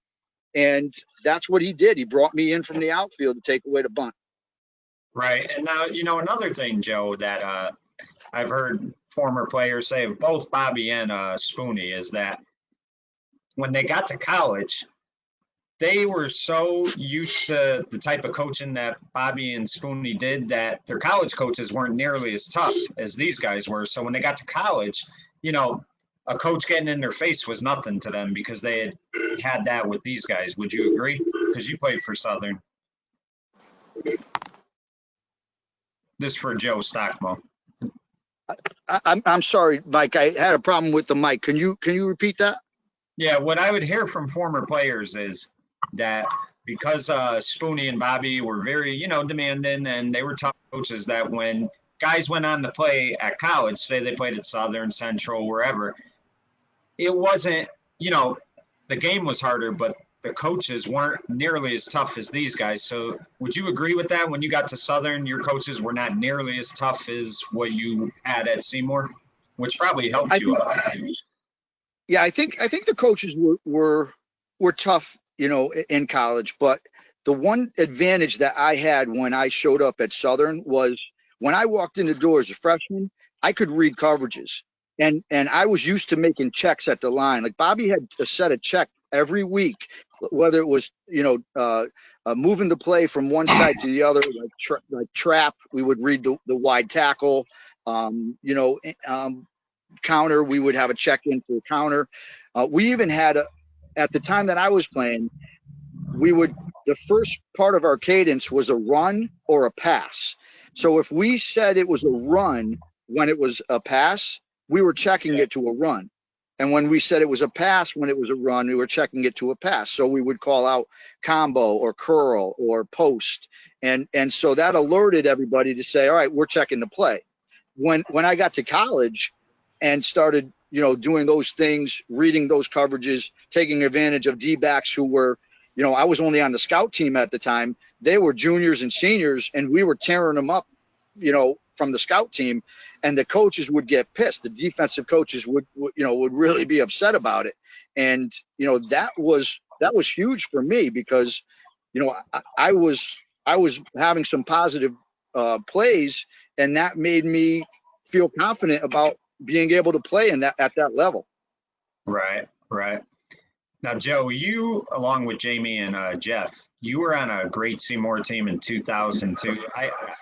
And that's what he did. He brought me in from the outfield to take away the bunt. Right. And now, another thing, Joe, that I've heard former players say, both Bobby and Spoonie, is that when they got to college, they were so used to the type of coaching that Bobby and Spoonie did that their college coaches weren't nearly as tough as these guys were. So when they got to college, a coach getting in their face was nothing to them because they had that with these guys. Would you agree? Because you played for Southern. This for Joe Stockmo. I'm sorry, Mike. I had a problem with the mic. Can you repeat that? Yeah, what I would hear from former players is that because Spoonie and Bobby were very, demanding, and they were tough coaches, that when guys went on to play at college, say they played at Southern, Central, wherever, it wasn't, the game was harder, but the coaches weren't nearly as tough as these guys. So would you agree with that? When you got to Southern, your coaches were not nearly as tough as what you had at Seymour, which probably helped you a lot. Yeah, I think the coaches were tough, in college. But the one advantage that I had when I showed up at Southern was when I walked in the door as a freshman, I could read coverages, and I was used to making checks at the line. Like Bobby had a set of check every week, whether it was moving the play from one side to the other, like trap. We would read the wide tackle. Counter, we would have a check-in for counter. We even had at the time that I was playing, the first part of our cadence was a run or a pass. So if we said it was a run when it was a pass, we were checking it to a run. And when we said it was a pass when it was a run, we were checking it to a pass. So we would call out combo or curl or post. And so that alerted everybody to say, all right, we're checking the play. When I got to college and started, doing those things, reading those coverages, taking advantage of D-backs who were, I was only on the scout team at the time. They were juniors and seniors, and we were tearing them up, from the scout team, and the coaches would get pissed. The defensive coaches would really be upset about it. And, that was huge for me because, I was having some positive plays, and that made me feel confident about being able to play at that level. Right. Now, Joe, you, along with Jamie and Jeff, you were on a great Seymour team in 2002.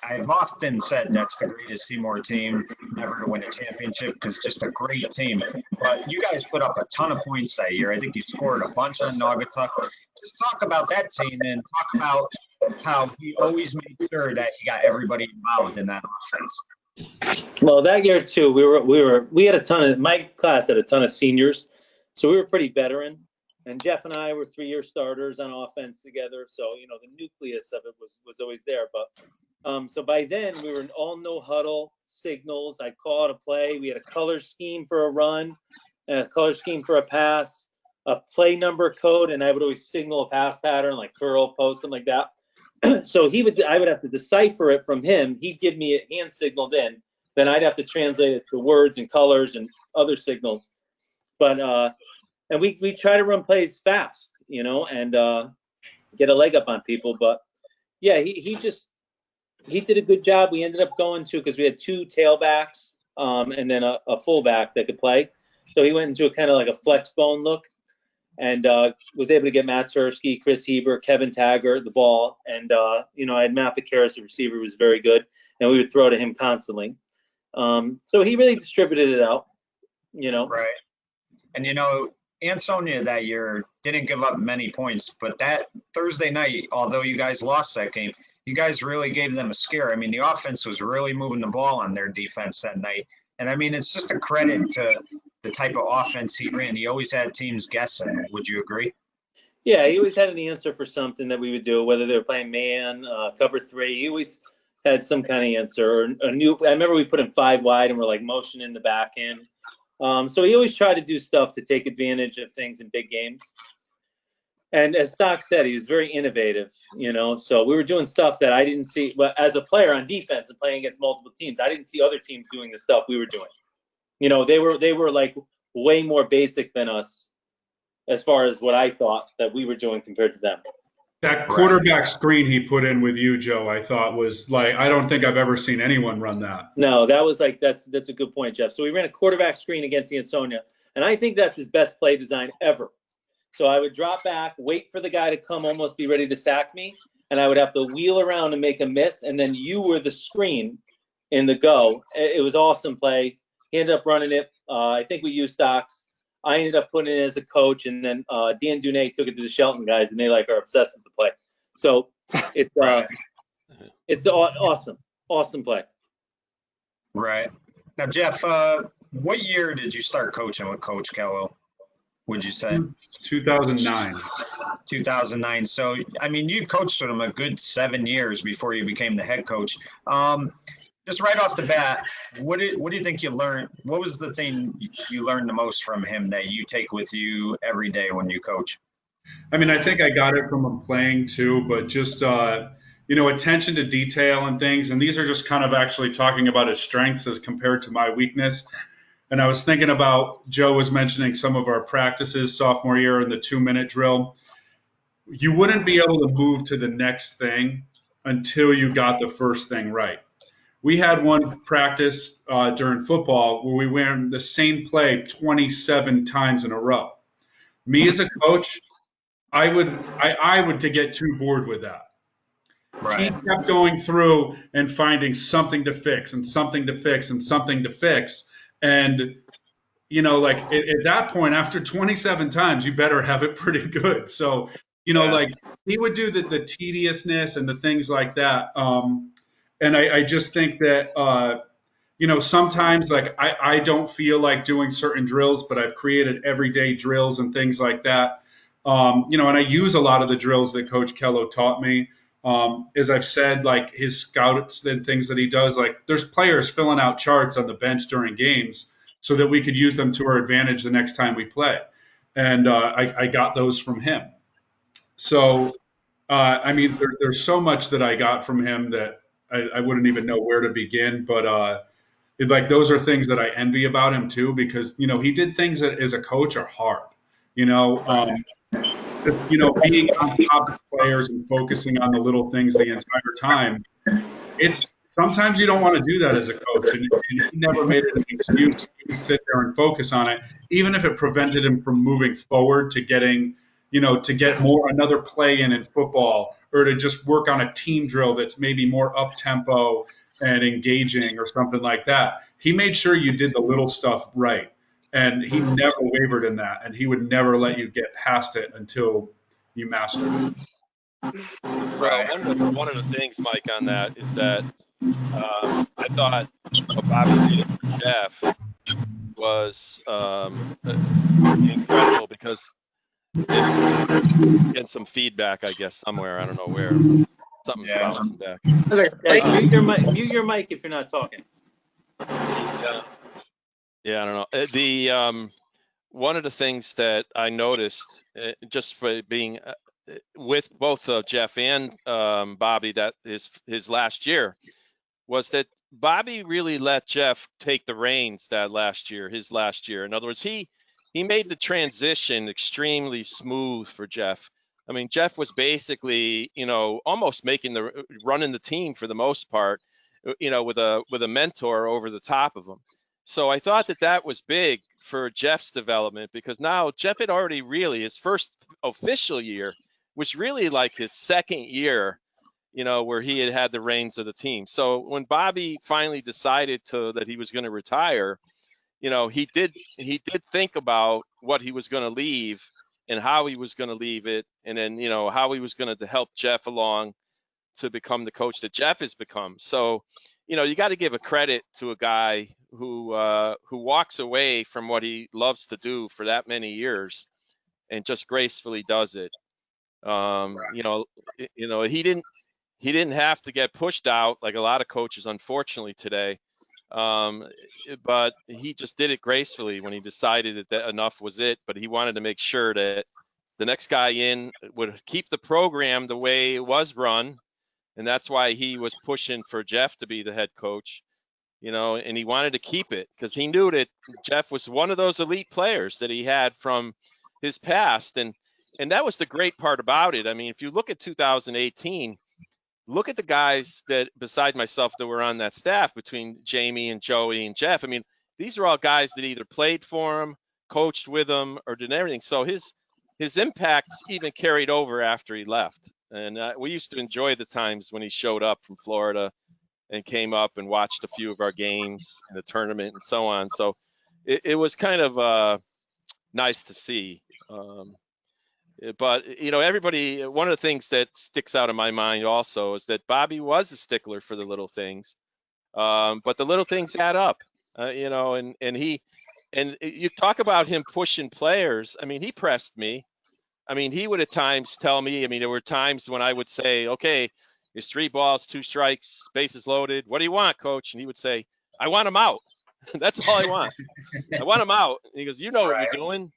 I've often said that's the greatest Seymour team ever to win a championship because just a great team. But you guys put up a ton of points that year. I think you scored a bunch on Naugatuck. Just talk about that team and talk about how he always made sure that he got everybody involved in that offense. Well, that year too, we had a ton of, my class had a ton of seniors, so we were pretty veteran. And Jeff and I were 3-year starters on offense together, so the nucleus of it was always there. But so by then we were in all no huddle signals. I'd call out a play. We had a color scheme for a run, and a color scheme for a pass, a play number code, and I would always signal a pass pattern like curl, post, something like that. So I would have to decipher it from him. He'd give me it hand signaled in, then I'd have to translate it to words and colors and other signals. But and we try to run plays fast, and get a leg up on people. But yeah, he did a good job. We ended up going to, because we had 2 tailbacks and then a fullback that could play. So he went into a kind of like a flex bone look, and was able to get Matt Tursky, Chris Heber, Kevin Taggart the ball. And I had Matt Picaris, the receiver, who was very good, and we would throw to him constantly. So he really distributed it out, Right. And Ansonia that year didn't give up many points, but that Thursday night, although you guys lost that game, you guys really gave them a scare. I mean, the offense was really moving the ball on their defense that night. And I mean, it's just a credit to the type of offense he ran. He always had teams guessing. Would you agree? Yeah, he always had an answer for something that we would do, whether they were playing man, cover 3. He always had some kind of answer. I remember we put him 5 wide and we're like motion in the back end. So he always tried to do stuff to take advantage of things in big games. And as Stock said, he was very innovative, so we were doing stuff that I didn't see. But as a player on defense and playing against multiple teams, I didn't see other teams doing the stuff we were doing. They were like way more basic than us, as far as what I thought that we were doing compared to them. That quarterback screen he put in with you, Joe, I thought was like, I don't think I've ever seen anyone run that. No, that was like that's a good point, Jeff. So we ran a quarterback screen against Ansonia, and I think that's his best play design ever. So I would drop back, wait for the guy to come almost be ready to sack me, and I would have to wheel around and make a miss, and then you were the screen in the go. It was awesome play. He ended up running it. I think we used stocks. I ended up putting it as a coach, and then Dan Dunay took it to the Shelton guys, and they like are obsessed with the play. So it's it's awesome play. Right. Now, Jeff, what year did you start coaching with Coach Kelo, would you say? 2009. 2009. So, I mean, you coached with him a good 7 years before you became the head coach. Just right off the bat, what do you think you learned? What was the thing you learned the most from him that you take with you every day when you coach? I mean, I think I got it from him playing too, but just, attention to detail and things. And these are just kind of actually talking about his strengths as compared to my weakness. And I was thinking about, Joe was mentioning some of our practices sophomore year in the 2-minute drill. You wouldn't be able to move to the next thing until you got the first thing right. We had one practice during football where we ran the same play 27 times in a row. Me as a coach, I would to get too bored with that. Right. He kept going through and finding something to fix and something to fix and something to fix. And, like at that point, after 27 times, you better have it pretty good. So, like he would do the tediousness and the things like that. And I just think that, sometimes like I don't feel like doing certain drills, but I've created everyday drills and things like that. And I use a lot of the drills that Coach Kelo taught me. As I've said, like his scouts and things that he does, like there's players filling out charts on the bench during games so that we could use them to our advantage the next time we play. And I got those from him. So, there's so much that I got from him that I wouldn't even know where to begin. But like those are things that I envy about him too, because he did things that as a coach are hard. Being on top of players and focusing on the little things the entire time. It's sometimes you don't want to do that as a coach, and he never made it an excuse. He could sit there and focus on it, even if it prevented him from moving forward to getting, to get more another play in football, or to just work on a team drill that's maybe more up tempo and engaging or something like that. He made sure you did the little stuff right. And he never wavered in that, and he would never let you get past it until you mastered it. Well, one of the things, Mike, on that is that I thought what Bobby did for Jeff was incredible, because getting some feedback, I guess, somewhere. I don't know where. Something's bouncing back. Hey, mute your mic if you're not talking. Yeah, I don't know. One of the things that I noticed, just for being with both Jeff and Bobby, that his last year, was that Bobby really let Jeff take the reins his last year. In other words, he made the transition extremely smooth for Jeff. I mean, Jeff was basically, almost running the team for the most part, with a mentor over the top of him. So I thought that was big for Jeff's development, because now Jeff had already his first official year was really like his second year, where he had the reins of the team. So when Bobby finally decided that he was going to retire, he did think about what he was going to leave and how he was going to leave it, and then how he was going to help Jeff along to become the coach that Jeff has become. So, you got to give a credit to a guy who walks away from what he loves to do for that many years and just gracefully does it. He didn't have to get pushed out like a lot of coaches, unfortunately, today. But he just did it gracefully when he decided that enough was it. But he wanted to make sure that the next guy in would keep the program the way it was run. And that's why he was pushing for Jeff to be the head coach, and he wanted to keep it because he knew that Jeff was one of those elite players that he had from his past. And that was the great part about it. I mean, if you look at 2018, look at the guys that beside myself that were on that staff between Jamie and Joey and Jeff. I mean, these are all guys that either played for him, coached with him, or did everything. So his impact even carried over after he left. And we used to enjoy the times when he showed up from Florida and came up and watched a few of our games in the tournament and so on. So it was kind of nice to see. But everybody, one of the things that sticks out in my mind also is that Bobby was a stickler for the little things, but the little things add up, and you talk about him pushing players. I mean, he pressed me. I mean, he would at times tell me, I mean, there were times when I would say, okay, it's 3 balls, 2 strikes, bases loaded. What do you want, coach? And he would say, I want him out. That's all I want. I want him out. And he goes, you know what you're doing.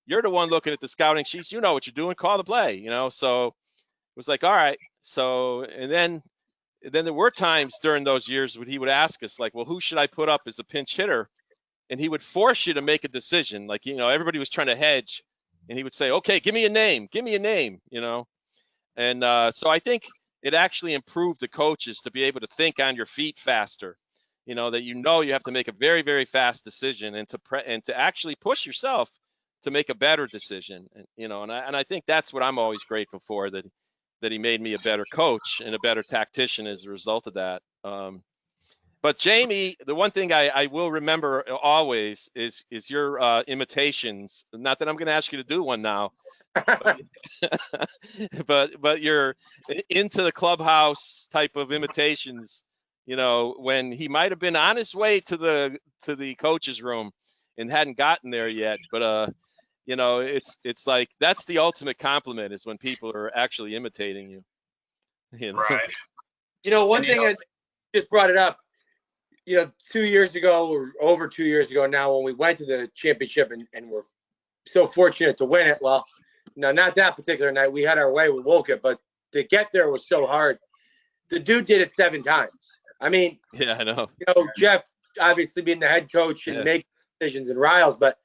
You're the one looking at the scouting sheets. You know what you're doing. Call the play, So it was like, all right. So, and then there were times during those years when he would ask us, like, well, who should I put up as a pinch hitter? And he would force you to make a decision. Like, everybody was trying to hedge. And he would say, okay, give me a name. Give me a name, And so I think it actually improved the coaches to be able to think on your feet faster. That you have to make a very, very fast decision and to actually push yourself to make a better decision. And I think that's what I'm always grateful for, that he made me a better coach and a better tactician as a result of that. But Jamie, the one thing I will remember always is your imitations. Not that I'm going to ask you to do one now, but you're into the clubhouse type of imitations. When he might have been on his way to the coach's room and hadn't gotten there yet, but it's like that's the ultimate compliment, is when people are actually imitating you. Right. One thing I just brought it up. 2 years ago, or over 2 years ago now, when we went to the championship and we're so fortunate to win it. Well, no, not that particular night. We had our way with Wolcott, but to get there was so hard. The dude did it 7 times. I mean, yeah, I know. Jeff obviously being the head coach and making decisions and Riles, but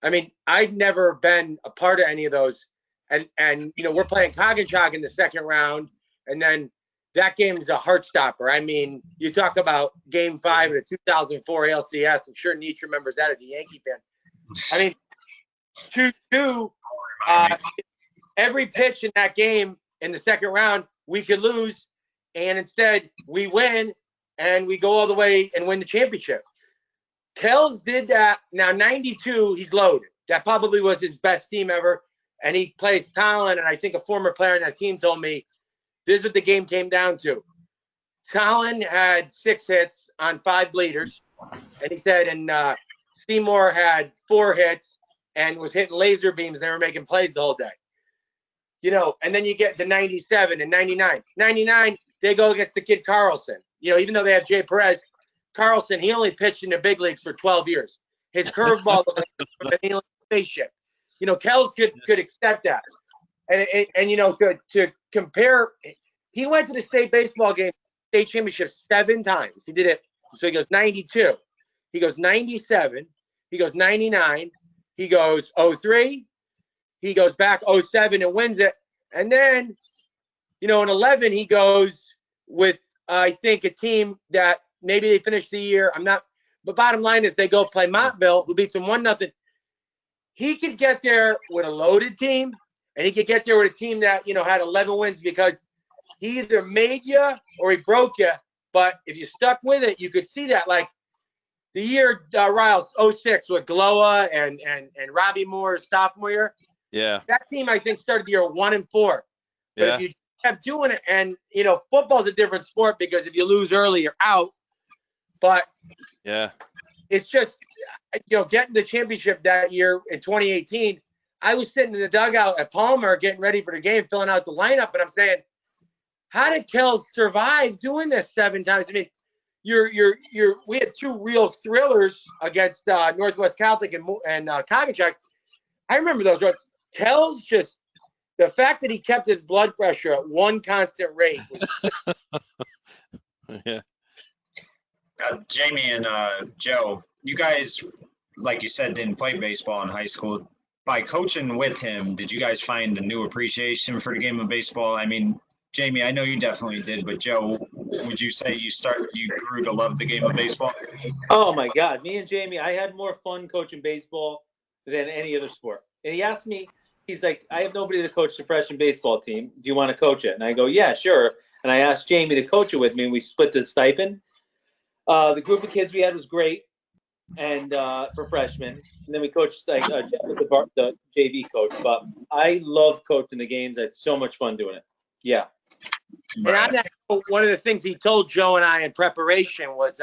I mean, I'd never been a part of any of those. And we're playing Coggins in the second round, and then that game is a heart stopper. I mean, you talk about Game 5 of the 2004 ALCS. I'm sure Nietzsche remembers that as a Yankee fan. I mean, 2-2. Every pitch in that game in the second round, we could lose, and instead we win, and we go all the way and win the championship. Kells did that. Now, 92, he's loaded. That probably was his best team ever, and he plays talent, and I think a former player on that team told me, this is what the game came down to. Talon had 6 hits on 5 bleeders, and he said, and Seymour had 4 hits and was hitting laser beams. They were making plays the whole day. And then you get to 97 and 99. 99, they go against the kid Carlson. Even though they have Jay Perez, Carlson, he only pitched in the big leagues for 12 years. His curveball was from an alien spaceship. Kells could accept that. And to compare, he went to the state baseball game, state championship 7 times. He did it. So he goes 92. He goes 97. He goes 99. He goes 03. He goes back 07 and wins it. And then, in 11, he goes with, I think, a team that maybe they finished the year. But bottom line is they go play Montville, who beats them 1-0. He could get there with a loaded team, and he could get there with a team that, had 11 wins, because he either made you or he broke you. But if you stuck with it, you could see that. Like the year Riles 06 with Gloa and Robbie Moore's sophomore year. Yeah. That team, I think, started the year 1-4. But yeah. if you kept doing it, and, football's a different sport, because if you lose early, you're out. But yeah, it's just, getting the championship that year in 2018, I was sitting in the dugout at Palmer getting ready for the game, filling out the lineup, and I'm saying, how did Kells survive doing this 7 times? I mean, we had 2 real thrillers against Northwest Catholic and Coggins. I remember those runs. Kells just, the fact that he kept his blood pressure at 1 constant rate was yeah. Jamie and Joe, you guys, like you said, didn't play baseball in high school. by coaching with him, did you guys find a new appreciation for the game of baseball? I mean, Jamie, I know you definitely did, but Joe, would you say you grew to love the game of baseball? Oh my God, me and Jamie, I had more fun coaching baseball than any other sport. And he asked me, he's like, I have nobody to coach the freshman baseball team. Do you want to coach it? And I go, yeah, sure. And I asked Jamie to coach it with me, and we split the stipend. The group of kids we had was great, and for freshmen, and then we coached like Jeff was the JV coach. But I love coaching the games. I had so much fun doing it. Yeah. And on that, one of the things he told Joe and I in preparation was,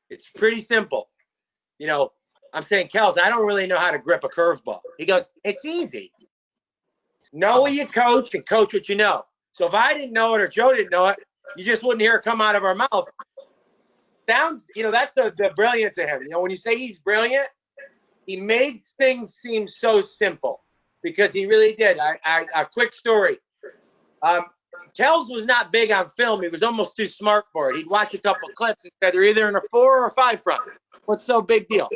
it's pretty simple. You know, I'm saying, Kels, I don't really know how to grip a curveball. He goes, it's easy. Know what you coach and coach what you know. So if I didn't know it or Joe didn't know it, you just wouldn't hear it come out of our mouth. Sounds, that's the brilliance of him. When you say he's brilliant, he makes things seem so simple because he really did. A quick story. Kels was not big on film. He was almost too smart for it. He'd watch a couple of clips and said they're either in a 4 or a 5 front. What's so big deal?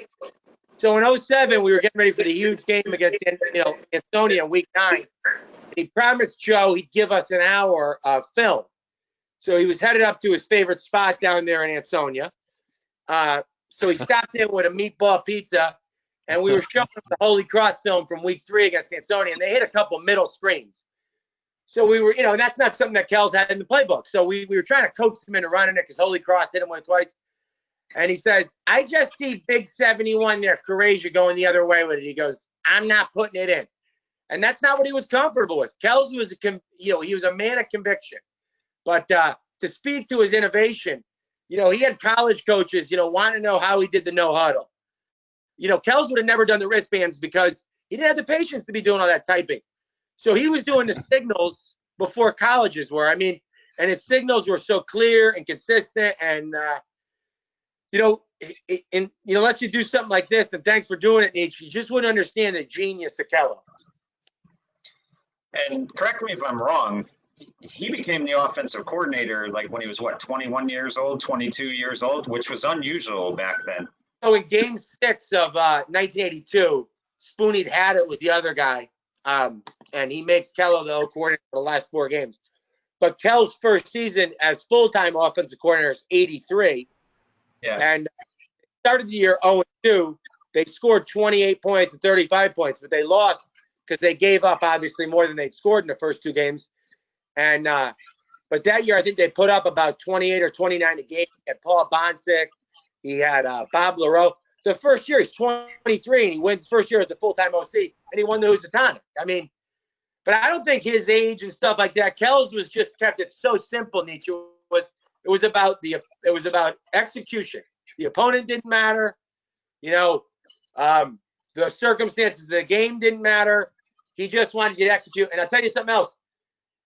So in 07, we were getting ready for the huge game against Ansonia in week 9. He promised Joe he'd give us an hour of film. So he was headed up to his favorite spot down there in Ansonia. So he stopped in with a meatball pizza, and we were showing him the Holy Cross film from week 3 against Ansonia, and they hit a couple middle screens. So we were, and that's not something that Kels had in the playbook. So we were trying to coax him into running it because Holy Cross hit him one twice. And he says, I just see big 71 there, Courageous going the other way with it. He goes, I'm not putting it in. And that's not what he was comfortable with. Kels was, he was a man of conviction. But to speak to his innovation, he had college coaches, want to know how he did the no huddle. Kels would have never done the wristbands because he didn't have the patience to be doing all that typing. So he was doing the signals before colleges were. I mean, and his signals were so clear and consistent. And, lets you do something like this. And thanks for doing it, Nate. You just wouldn't understand the genius of Kelo. And correct me if I'm wrong, he became the offensive coordinator like when he was 21 years old, 22 years old, which was unusual back then. So in game 6 of 1982, Spoonie had it with the other guy. And he makes Kelo the coordinator for the last 4 games. But Kel's first season as full-time offensive coordinator is 83. Yeah. And started the year 0-2. They scored 28 points and 35 points, but they lost because they gave up obviously more than they'd scored in the first 2 games. And but that year I think they put up about 28 or 29 a game. He had Paul Bonsick. He had Bob Leroux. The first year he's 23 and he wins first year as the full-time OC and he won the Housatonic. I mean, but I don't think his age and stuff like that. Kels was just kept it so simple. Nietzsche it was about execution. The opponent didn't matter. The circumstances of the game didn't matter. He just wanted you to execute. And I'll tell you something else.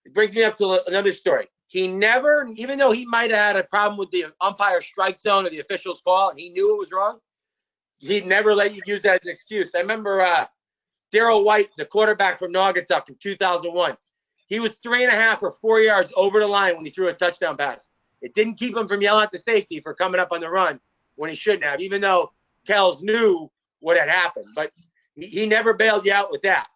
It brings me up to another story. He never, even though he might have had a problem with the umpire strike zone or the official's call, and he knew it was wrong, he'd never let you use that as an excuse. I remember Darrell White, the quarterback from Naugatuck in 2001. He was 3.5 or 4 yards over the line when he threw a touchdown pass. It didn't keep him from yelling at the safety for coming up on the run when he shouldn't have, even though Kels knew what had happened. But he never bailed you out with that.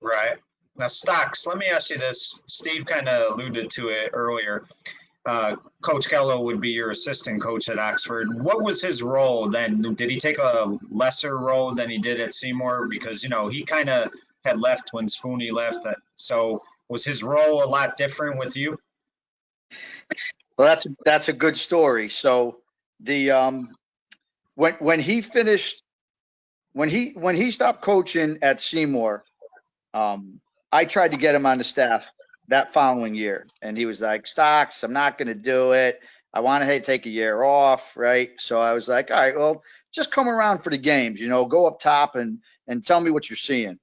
Right. Now, Stocks, let me ask you this. Steve kind of alluded to it earlier. Coach Kelo would be your assistant coach at Oxford. What was his role then? Did he take a lesser role than he did at Seymour? Because, he kind of had left when Spoonie left. So was his role a lot different with you? Well, that's a good story. So the when he finished, when he stopped coaching at Seymour, I tried to get him on the staff that following year, and he was like, Stocks, I'm not going to do it. I want to take a year off, right? So I was like, all right, well, just come around for the games, go up top and tell me what you're seeing.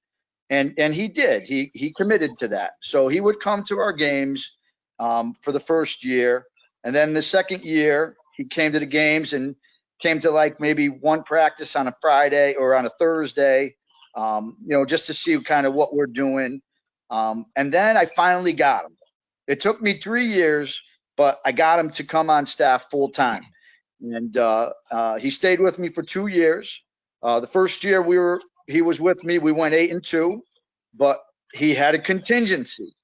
And he did. He committed to that. So he would come to our games for the first year, and then the second year he came to the games and came to maybe one practice on a Friday or on a Thursday, just to see kind of what we're doing. And then I finally got him. It took me 3 years, but I got him to come on staff full time. And he stayed with me for 2 years. The first year we were he was with me. We went 8-2, but he had a contingency.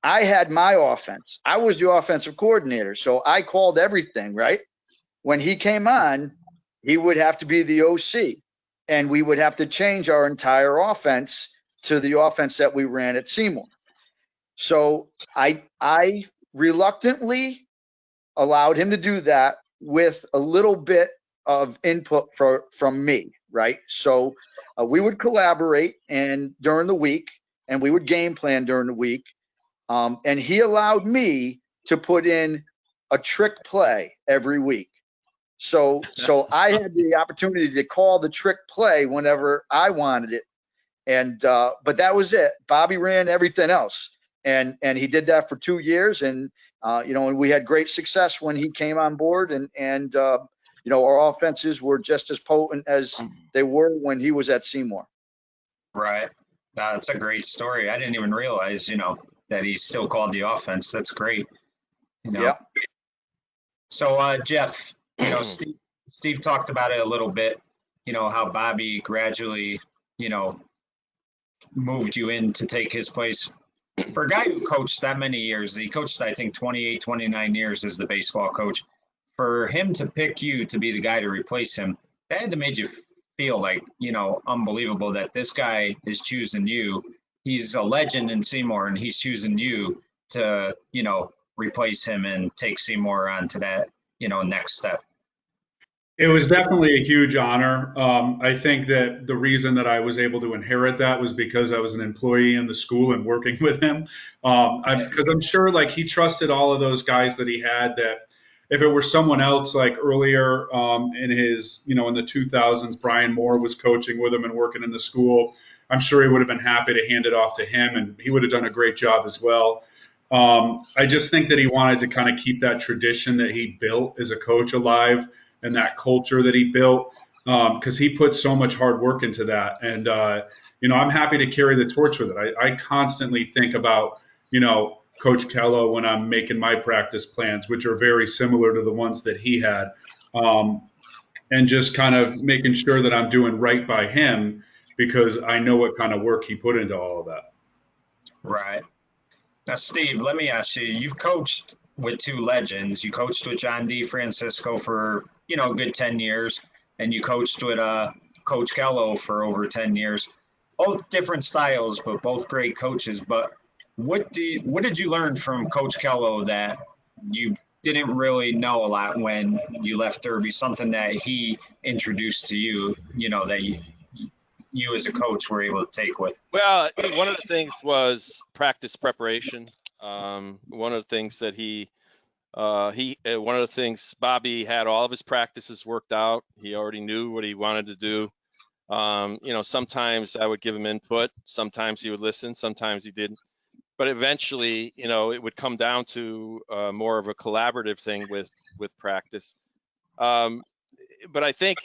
I had my offense. I was the offensive coordinator, so I called everything, right? When he came on, he would have to be the OC, and we would have to change our entire offense to the offense that we ran at Seymour. So I reluctantly allowed him to do that with a little bit of input from me, right? So we would collaborate and during the week, and we would game plan during the week. And he allowed me to put in a trick play every week. So I had the opportunity to call the trick play whenever I wanted it. And but that was it. Bobby ran everything else, and he did that for 2 years. And and we had great success when he came on board. And our offenses were just as potent as they were when he was at Seymour. Right. That's a great story. I didn't even realize, that he still called the offense. That's great. Yeah. So, Jeff, Steve talked about it a little bit, how Bobby gradually, moved you in to take his place. For a guy who coached that many years, he coached, I think, 28, 29 years as the baseball coach. For him to pick you to be the guy to replace him, that had to make you feel like, unbelievable that this guy is choosing you. He's a legend in Seymour, and he's choosing you to, replace him and take Seymour on to that, next step. It was definitely a huge honor. I think that the reason that I was able to inherit that was because I was an employee in the school and working with him. Because I'm sure like he trusted all of those guys that he had, that if it were someone else like earlier in his, in the 2000s, Brian Moore was coaching with him and working in the school. I'm sure he would have been happy to hand it off to him, and he would have done a great job as well. I just think that he wanted to kind of keep that tradition that he built as a coach alive, and that culture that he built, because he put so much hard work into that. And, I'm happy to carry the torch with it. I constantly think about, Coach Kelo when I'm making my practice plans, which are very similar to the ones that he had, and just kind of making sure that I'm doing right by him, because I know what kind of work he put into all of that. Right. Now, Steve, let me ask you, you've coached with two legends. You coached with John D. Francisco for, a good 10 years, and you coached with Coach Kelo for over 10 years. Both different styles, but both great coaches. But what did you learn from Coach Kelo that you didn't really know a lot when you left Derby, something that he introduced to you, that you as a coach were able to take with? Well, one of the things was practice preparation. One of the things that one of the things Bobby had all of his practices worked out. He already knew what he wanted to do. Sometimes I would give him input. Sometimes he would listen. Sometimes he didn't. But eventually, it would come down to more of a collaborative thing with practice. But I think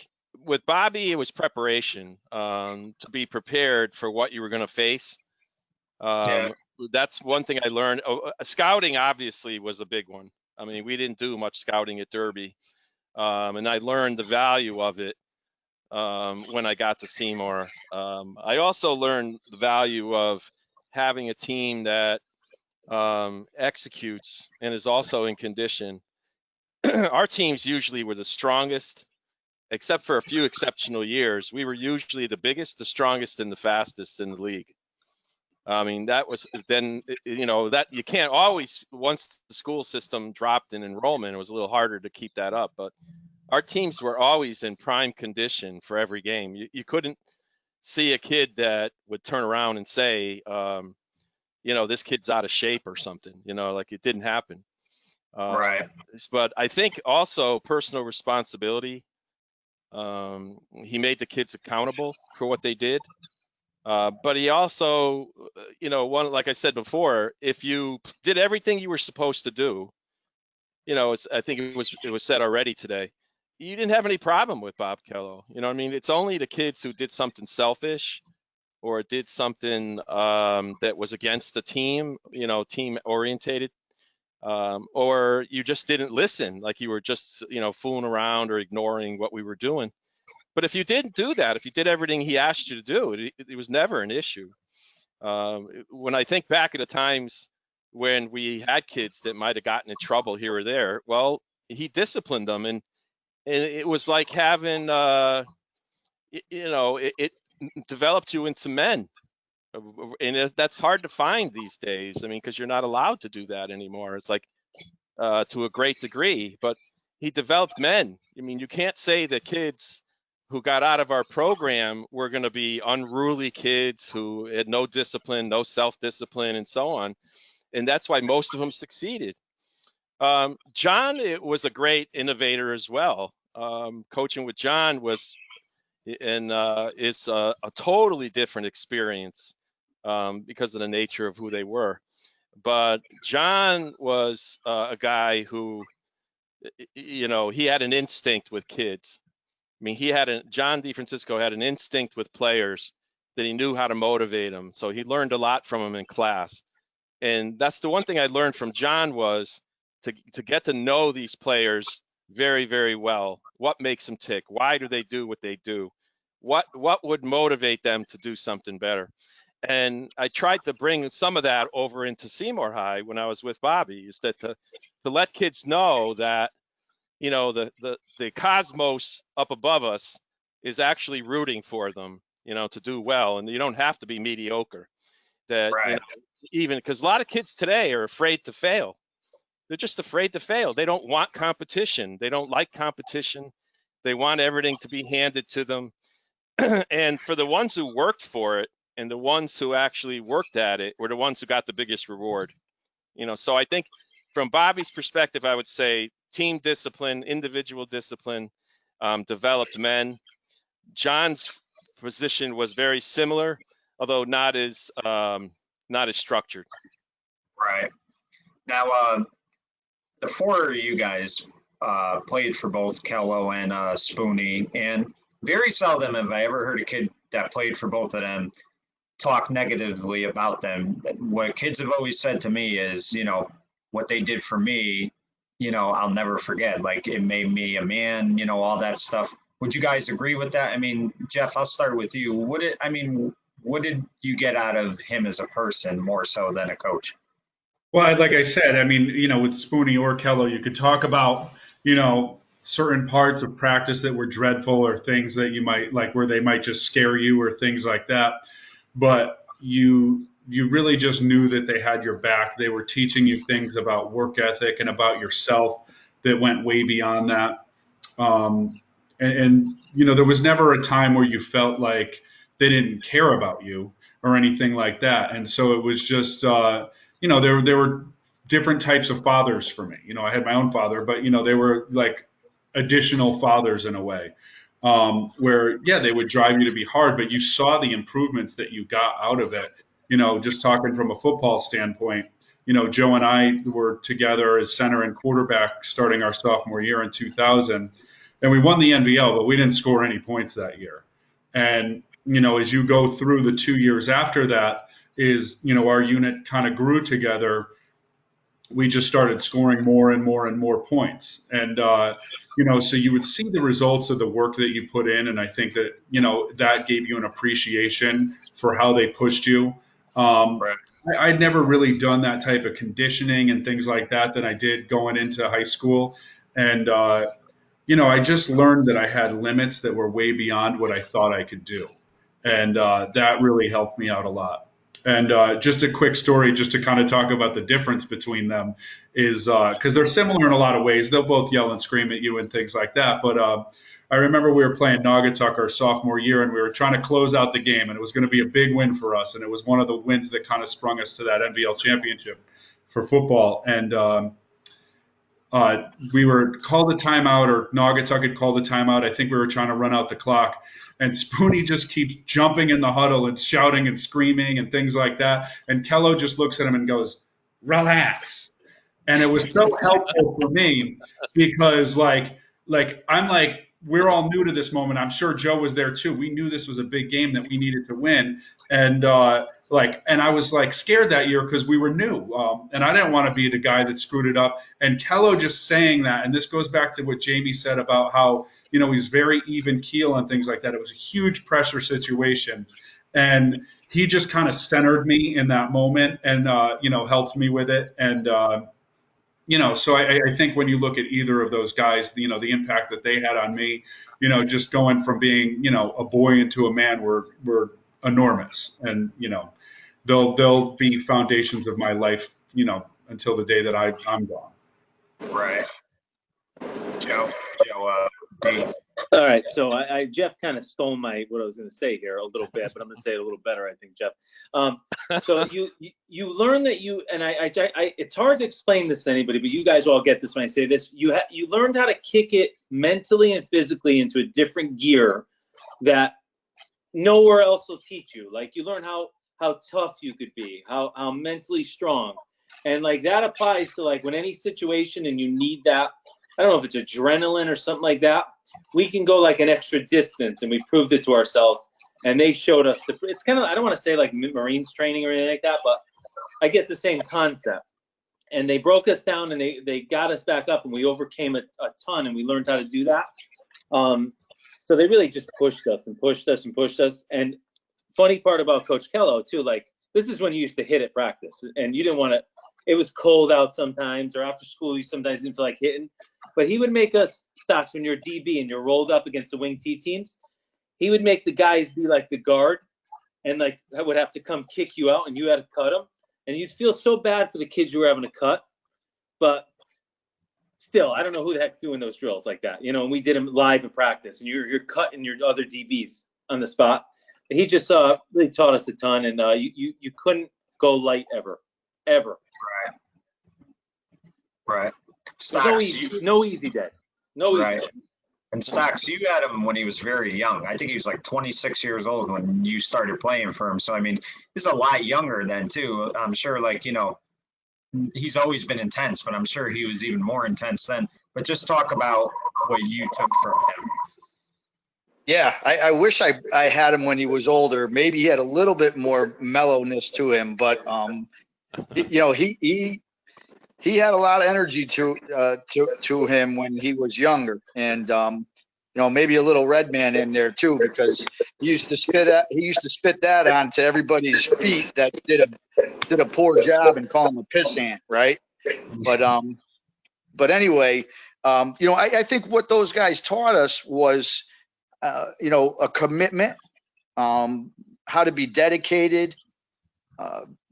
with Bobby, it was preparation, to be prepared for what you were going to face. That's one thing I learned. Scouting obviously was a big one. I mean, we didn't do much scouting at Derby, and I learned the value of it when I got to Seymour. I also learned the value of having a team that executes and is also in condition. Our teams usually were the strongest, except for a few exceptional years. We were usually the biggest, the strongest, and the fastest in the league. I mean, that was then, that you can't always, once the school system dropped in enrollment, it was a little harder to keep that up. But our teams were always in prime condition for every game. You couldn't see a kid that would turn around and say, this kid's out of shape or something, like it didn't happen. Right. But I think also personal responsibility. He made the kids accountable for what they did. But he also, like I said before, if you did everything you were supposed to do, I think it was said already today, you didn't have any problem with Bob Kelo. It's only the kids who did something selfish or did something that was against the team, team orientated, or you just didn't listen, like you were just, fooling around or ignoring what we were doing. But if you didn't do that, if you did everything he asked you to do, it was never an issue. When I think back at the times when we had kids that might have gotten in trouble here or there, well, he disciplined them, and it was like having, it developed you into men, and that's hard to find these days. I mean, because you're not allowed to do that anymore. It's like to a great degree, but he developed men. I mean, you can't say that kids who got out of our program were going to be unruly kids who had no discipline, no self-discipline, and so on. And that's why most of them succeeded. John was a great innovator as well. Coaching with John was is a totally different experience because of the nature of who they were. But John was a guy who, he had an instinct with kids. I mean, John DeFrancisco had an instinct with players that he knew how to motivate them. So he learned a lot from them in class. And that's the one thing I learned from John was to get to know these players very, very well. What makes them tick? Why do they do what they do? What would motivate them to do something better? And I tried to bring some of that over into Seymour High when I was with Bobby, is that to let kids know that, the cosmos up above us is actually rooting for them, to do well. And you don't have to be mediocre. That, Right. Even because a lot of kids today are afraid to fail. They're just afraid to fail. They don't want competition. They don't like competition. They want everything to be handed to them. And for the ones who worked for it and the ones who actually worked at it were the ones who got the biggest reward. So I think from Bobby's perspective, I would say team discipline, individual discipline, developed men. John's position was very similar, although not as structured. Right. Now, the four of you guys played for both Kelo and Spoonie, and very seldom have I ever heard a kid that played for both of them talk negatively about them. What kids have always said to me is, what they did for me, I'll never forget. Like, it made me a man, all that stuff. Would you guys agree with that? I mean, Jeff, I'll start with you. What did you get out of him as a person more so than a coach? Well, like I said, I mean, with Spoonie or Kelo, you could talk about, certain parts of practice that were dreadful or things that you might like where they might just scare you or things like that. But you really just knew that they had your back. They were teaching you things about work ethic and about yourself that went way beyond that. There was never a time where you felt like they didn't care about you or anything like that. And so it was just, there were different types of fathers for me. I had my own father, but they were like additional fathers in a way, where they would drive you to be hard, but you saw the improvements that you got out of it. Just talking from a football standpoint, Joe and I were together as center and quarterback starting our sophomore year in 2000, and we won the NVL, but we didn't score any points that year. And as you go through the 2 years after that, our unit kind of grew together. We just started scoring more and more and more points. And, so you would see the results of the work that you put in. And I think that, that gave you an appreciation for how they pushed you. Right. I'd never really done that type of conditioning and things like that I did going into high school. And, I just learned that I had limits that were way beyond what I thought I could do. And that really helped me out a lot. And just a quick story, just to kind of talk about the difference between them, is because they're similar in a lot of ways. They'll both yell and scream at you and things like that. But I remember we were playing Naugatuck our sophomore year, and we were trying to close out the game, and it was going to be a big win for us. And it was one of the wins that kind of sprung us to that NVL championship for football. And we were called a timeout, or Naugatuck had called a timeout. I think we were trying to run out the clock. And Spoonie just keeps jumping in the huddle and shouting and screaming and things like that. And Kelo just looks at him and goes, "Relax." And it was so helpful for me because I'm like, we're all new to this moment. I'm sure Joe was there too. We knew this was a big game that we needed to win. And Like, and I was like scared that year because we were new, and I didn't want to be the guy that screwed it up. And Kelo just saying that, and this goes back to what Jamie said about how, you know, he's very even keel and things like that. It was a huge pressure situation, and he just kind of centered me in that moment, and you know, helped me with it. And you know, so I think when you look at either of those guys, you know, the impact that they had on me, you know, just going from being, you know, a boy into a man were enormous. And, you know, they'll be foundations of my life, you know, until the day that I'm gone. Right. Joe, D. All right, so Jeff kind of stole what I was going to say here a little bit, but I'm going to say it a little better, I think, Jeff. So you learn that it's hard to explain this to anybody, but you guys all get this when I say this. You learned how to kick it mentally and physically into a different gear that nowhere else will teach you. Like, you learn how tough you could be, how mentally strong, and like that applies to like when any situation and you need that. I don't know if it's adrenaline or something like that. We can go like an extra distance, and we proved it to ourselves. And they showed us it's kind of, I don't want to say like Marines training or anything like that, but I guess the same concept. And they broke us down, and they got us back up, and we overcame a ton, and we learned how to do that. So they really just pushed us and pushed us and pushed us. And funny part about Coach Kelo too, like this is when you used to hit at practice, and you didn't want to. It was cold out sometimes, or after school you sometimes didn't feel like hitting. But he would make us stocks when you're DB and you're rolled up against the wing T teams. He would make the guys be like the guard, and like I would have to come kick you out, and you had to cut them, and you'd feel so bad for the kids you were having to cut. But still, I don't know who the heck's doing those drills like that, you know. And we did them live in practice, and you're cutting your other DBs on the spot. And he just really taught us a ton, and you couldn't go light ever. Right. No easy day. No easy Right. day. And Stocks, you had him when he was very young. I think he was like 26 years old when you started playing for him. So, I mean, he's a lot younger then, too. I'm sure, like, you know, he's always been intense, but I'm sure he was even more intense then. But just talk about what you took from him. Yeah, I wish I had him when he was older. Maybe he had a little bit more mellowness to him, but you know, he had a lot of energy to him when he was younger, and you know, maybe a little red man in there too, because he used to spit that onto everybody's feet that did a poor job and call him a pissant, right? But anyway, you know, I think what those guys taught us was you know, a commitment, how to be dedicated.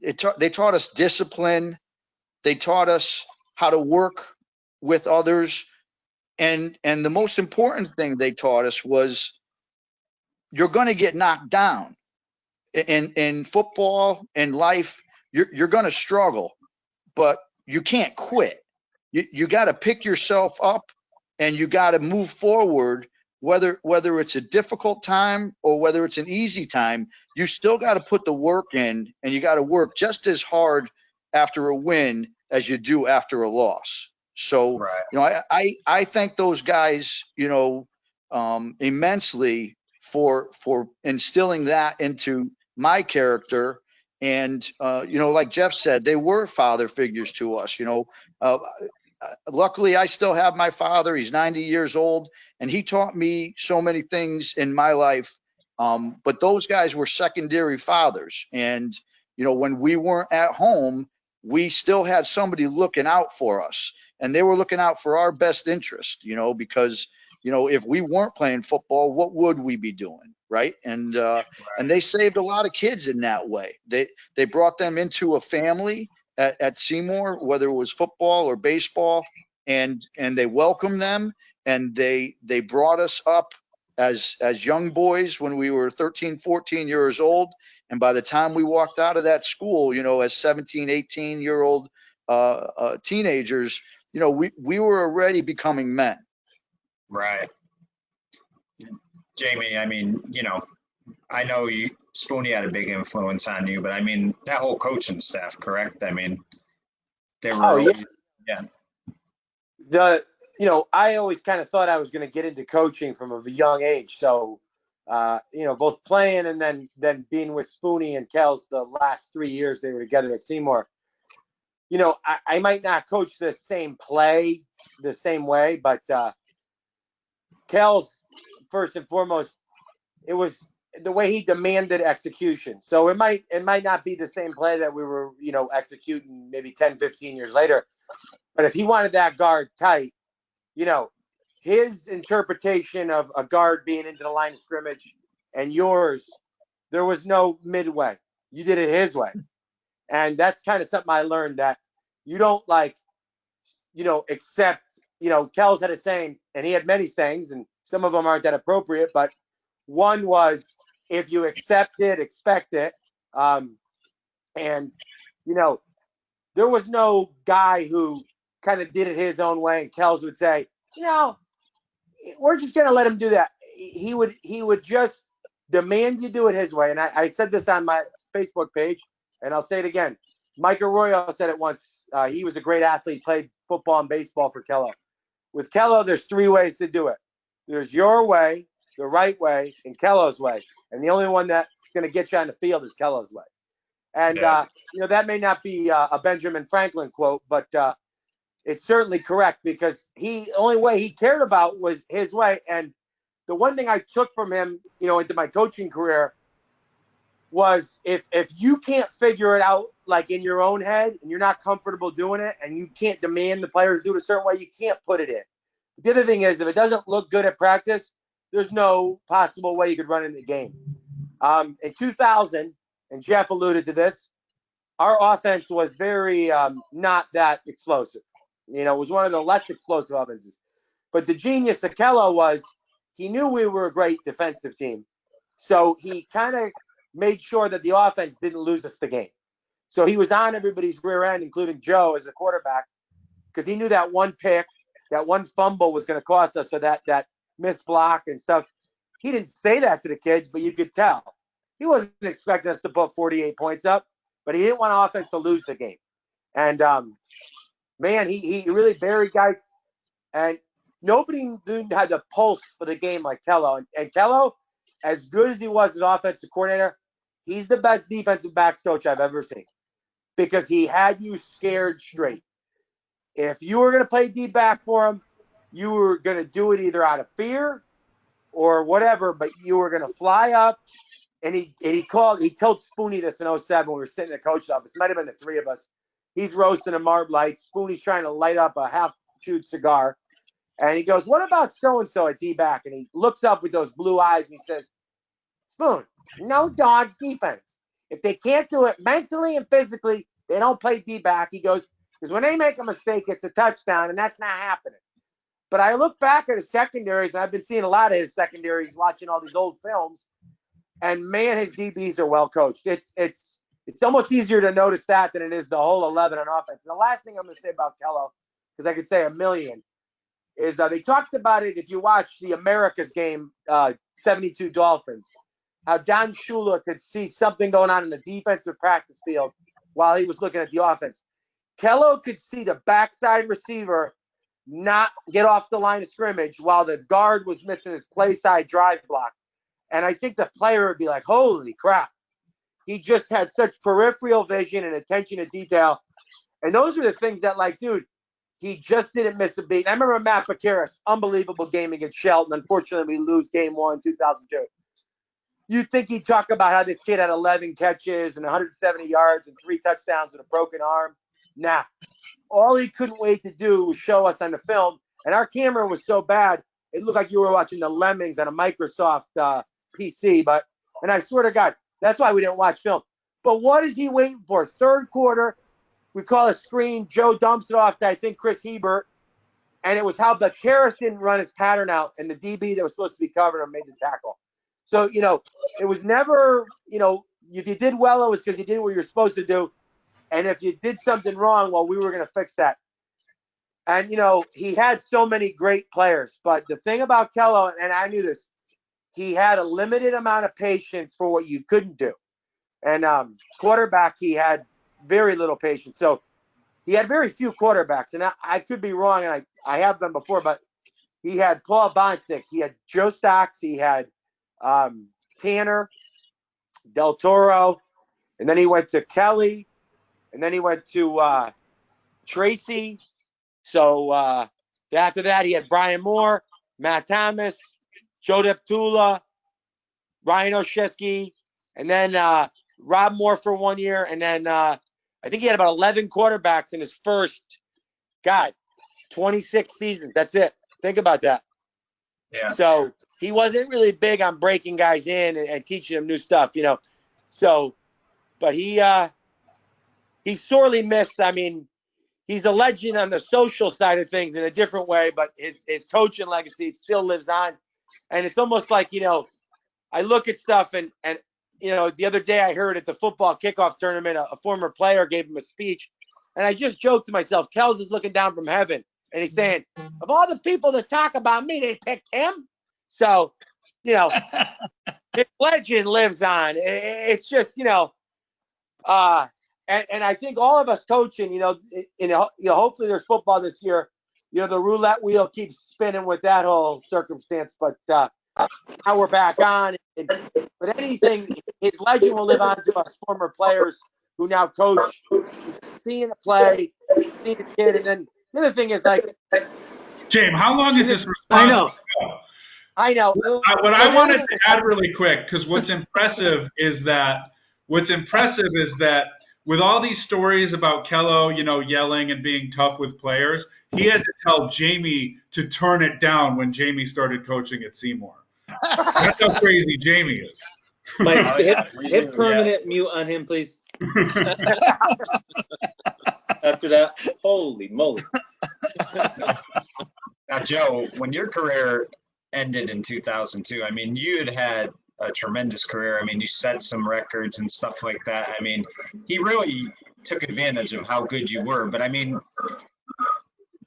They taught us discipline. They taught us how to work with others. And the most important thing they taught us was you're going to get knocked down in football and life. You're going to struggle, but you can't quit. You got to pick yourself up, and you got to move forward. Whether it's a difficult time or whether it's an easy time, you still got to put the work in, and you got to work just as hard after a win as you do after a loss. So, Right. you know, I thank those guys, you know, immensely for instilling that into my character. And you know, like Jeff said, they were father figures to us. You know, luckily I still have my father. He's 90 years old, and he taught me so many things in my life. But those guys were secondary fathers, and you know, when we weren't at home, we still had somebody looking out for us, and they were looking out for our best interest. You know, because you know, if we weren't playing football, what would we be doing, right? And they saved a lot of kids in that way. They brought them into a family at Seymour, whether it was football or baseball, and they welcomed them, and they brought us up as young boys when we were 13, 14 years old. And by the time we walked out of that school, you know, as 17, 18-year-old teenagers, you know, we were already becoming men. Right. Jamie, I mean, you know, I know Spoonie had a big influence on you, but I mean, that whole coaching staff, correct? I mean, they were, yeah. You know, I always kind of thought I was going to get into coaching from a young age. So both playing and then being with Spoonie and Kels the last 3 years they were together at Seymour. I might not coach the same play the same way, but Kels, first and foremost, it was the way he demanded execution. So it might not be the same play that we were, executing maybe 10, 15 years later. But if he wanted that guard tight, his interpretation of a guard being into the line of scrimmage and yours, there was no midway. You did it his way. And that's kind of something I learned, that you don't accept, Kells had a saying, and he had many sayings, and some of them aren't that appropriate, but one was, if you accept it, expect it. And, there was no guy who kind of did it his own way, and Kells would say, we're just going to let him do that. He would just demand you do it his way. And I said this on my Facebook page, and I'll say it again. Mike Arroyo said it once. He was a great athlete, played football and baseball for Kelo. With Kelo, there's 3 ways to do it. There's your way, the right way, and Kelo's way. And the only one that's going to get you on the field is Kelo's way. And, that may not be a Benjamin Franklin quote, but it's certainly correct, because the only way he cared about was his way. And the one thing I took from him, into my coaching career was, if you can't figure it out like in your own head and you're not comfortable doing it and you can't demand the players do it a certain way, you can't put it in. The other thing is, if it doesn't look good at practice, there's no possible way you could run in the game. In 2000, and Jeff alluded to this, our offense was very not that explosive. It was one of the less explosive offenses. But the genius of Kelo was, he knew we were a great defensive team. So he kind of made sure that the offense didn't lose us the game. So he was on everybody's rear end, including Joe as a quarterback, because he knew that one pick, that one fumble was going to cost us, so that missed block and stuff. He didn't say that to the kids, but you could tell. He wasn't expecting us to put 48 points up, but he didn't want offense to lose the game. And, man, he really buried guys. And nobody had the pulse for the game like Kelo. And Kelo, as good as he was as offensive coordinator, he's the best defensive backs coach I've ever seen, because he had you scared straight. If you were going to play deep back for him, you were going to do it either out of fear or whatever, but you were going to fly up. And he told Spoonie this in 07 when we were sitting in the coach's office. It might have been the 3 of us. He's roasting a Marb Light. Spoonie's trying to light up a half-chewed cigar. And he goes, what about so-and-so at D-back? And he looks up with those blue eyes and he says, Spoon, no dogs defense. If they can't do it mentally and physically, they don't play D-back. He goes, because when they make a mistake, it's a touchdown, and that's not happening. But I look back at his secondaries, and I've been seeing a lot of his secondaries, watching all these old films, and man, his DBs are well coached. It's almost easier to notice that than it is the whole 11 on offense. And the last thing I'm going to say about Kelo, because I could say a million, is they talked about it, if you watch the Americas game, 72 Dolphins, how Don Shula could see something going on in the defensive practice field while he was looking at the offense. Kelo could see the backside receiver not get off the line of scrimmage while the guard was missing his play side drive block. And I think the player would be like, holy crap. He just had such peripheral vision and attention to detail. And those are the things that, dude, he just didn't miss a beat. And I remember Matt Bakaris, unbelievable game against Shelton. Unfortunately, we lose game 1, 2002. You'd think he'd talk about how this kid had 11 catches and 170 yards and 3 touchdowns with a broken arm. Nah. All he couldn't wait to do was show us on the film. And our camera was so bad, it looked like you were watching the Lemmings on a Microsoft PC. And I swear to God, that's why we didn't watch film. But what is he waiting for? Third quarter, we call a screen. Joe dumps it off to, I think, Chris Hebert. And it was how Bakaris didn't run his pattern out, and the DB that was supposed to be covered him made the tackle. So, it was never, if you did well, it was because you did what you're supposed to do. And if you did something wrong, well, we were going to fix that. And, he had so many great players. But the thing about Kelo, and I knew this, he had a limited amount of patience for what you couldn't do. And quarterback, he had very little patience. So he had very few quarterbacks. And I could be wrong, and I have them before, but he had Paul Bonsick. He had Joe Stocks. He had Tanner, Del Toro, and then he went to Kelly, and then he went to Tracy. So after that, he had Brian Moore, Matt Thomas, Joe Deptula, Ryan Oshesky, and then Rob Moore for 1 year. And then I think he had about 11 quarterbacks in his first, 26 seasons. That's it. Think about that. Yeah. So he wasn't really big on breaking guys in and teaching them new stuff, So, but he's sorely missed. I mean, he's a legend on the social side of things in a different way, but his coaching legacy, it still lives on. And it's almost like, I look at stuff and the other day I heard at the football kickoff tournament, a former player gave him a speech. And I just joked to myself, Kels is looking down from heaven and he's saying, of all the people that talk about me, they picked him. So, his legend lives on. It's just, and I think all of us coaching, hopefully there's football this year. The roulette wheel keeps spinning with that whole circumstance, but now we're back on. But anything, his legend will live on to us former players who now coach, seeing a play, seeing a kid. And then the other thing is like, James, how long is this response? I know. What I wanted to add really quick, because what's impressive is that with all these stories about Kelo, yelling and being tough with players, he had to tell Jamie to turn it down when Jamie started coaching at Seymour. That's how crazy Jamie is. Mike, hit permanent mute on him, please. After that, holy moly. Now, Joe, when your career ended in 2002, I mean, you had a tremendous career. I mean, you set some records and stuff like that. I mean, he really took advantage of how good you were. But I mean,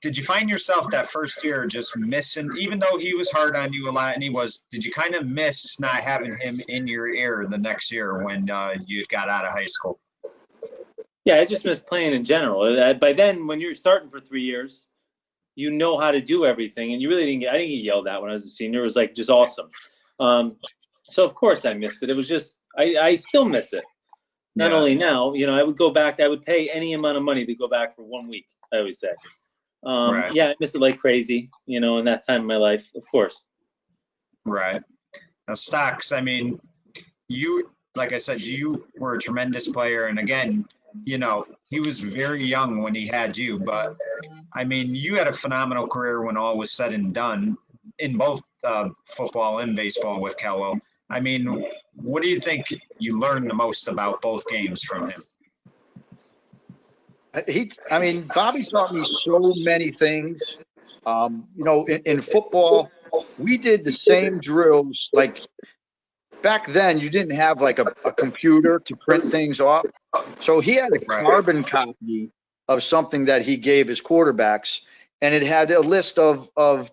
did you find yourself that first year just missing, even though he was hard on you a lot, and did you kind of miss not having him in your ear the next year when you got out of high school? Yeah, I just missed playing in general. By then, when you're starting for 3 years, you know how to do everything, and I didn't get yelled at when I was a senior. It was like just awesome. So of course I missed it. It was just, I still miss it. Not only now, I would go back, I would pay any amount of money to go back for 1 week, I always say. Right. Yeah, I miss it like crazy, in that time of my life, of course. Right. Now, Stocks, I mean, like I said, you were a tremendous player. And again, he was very young when he had you. But, I mean, you had a phenomenal career when all was said and done in both football and baseball with Kelo. I mean, what do you think you learned the most about both games from him? Bobby taught me so many things. In football, we did the same drills. Like back then, you didn't have like a computer to print things off. So he had a carbon copy of something that he gave his quarterbacks, and it had a list of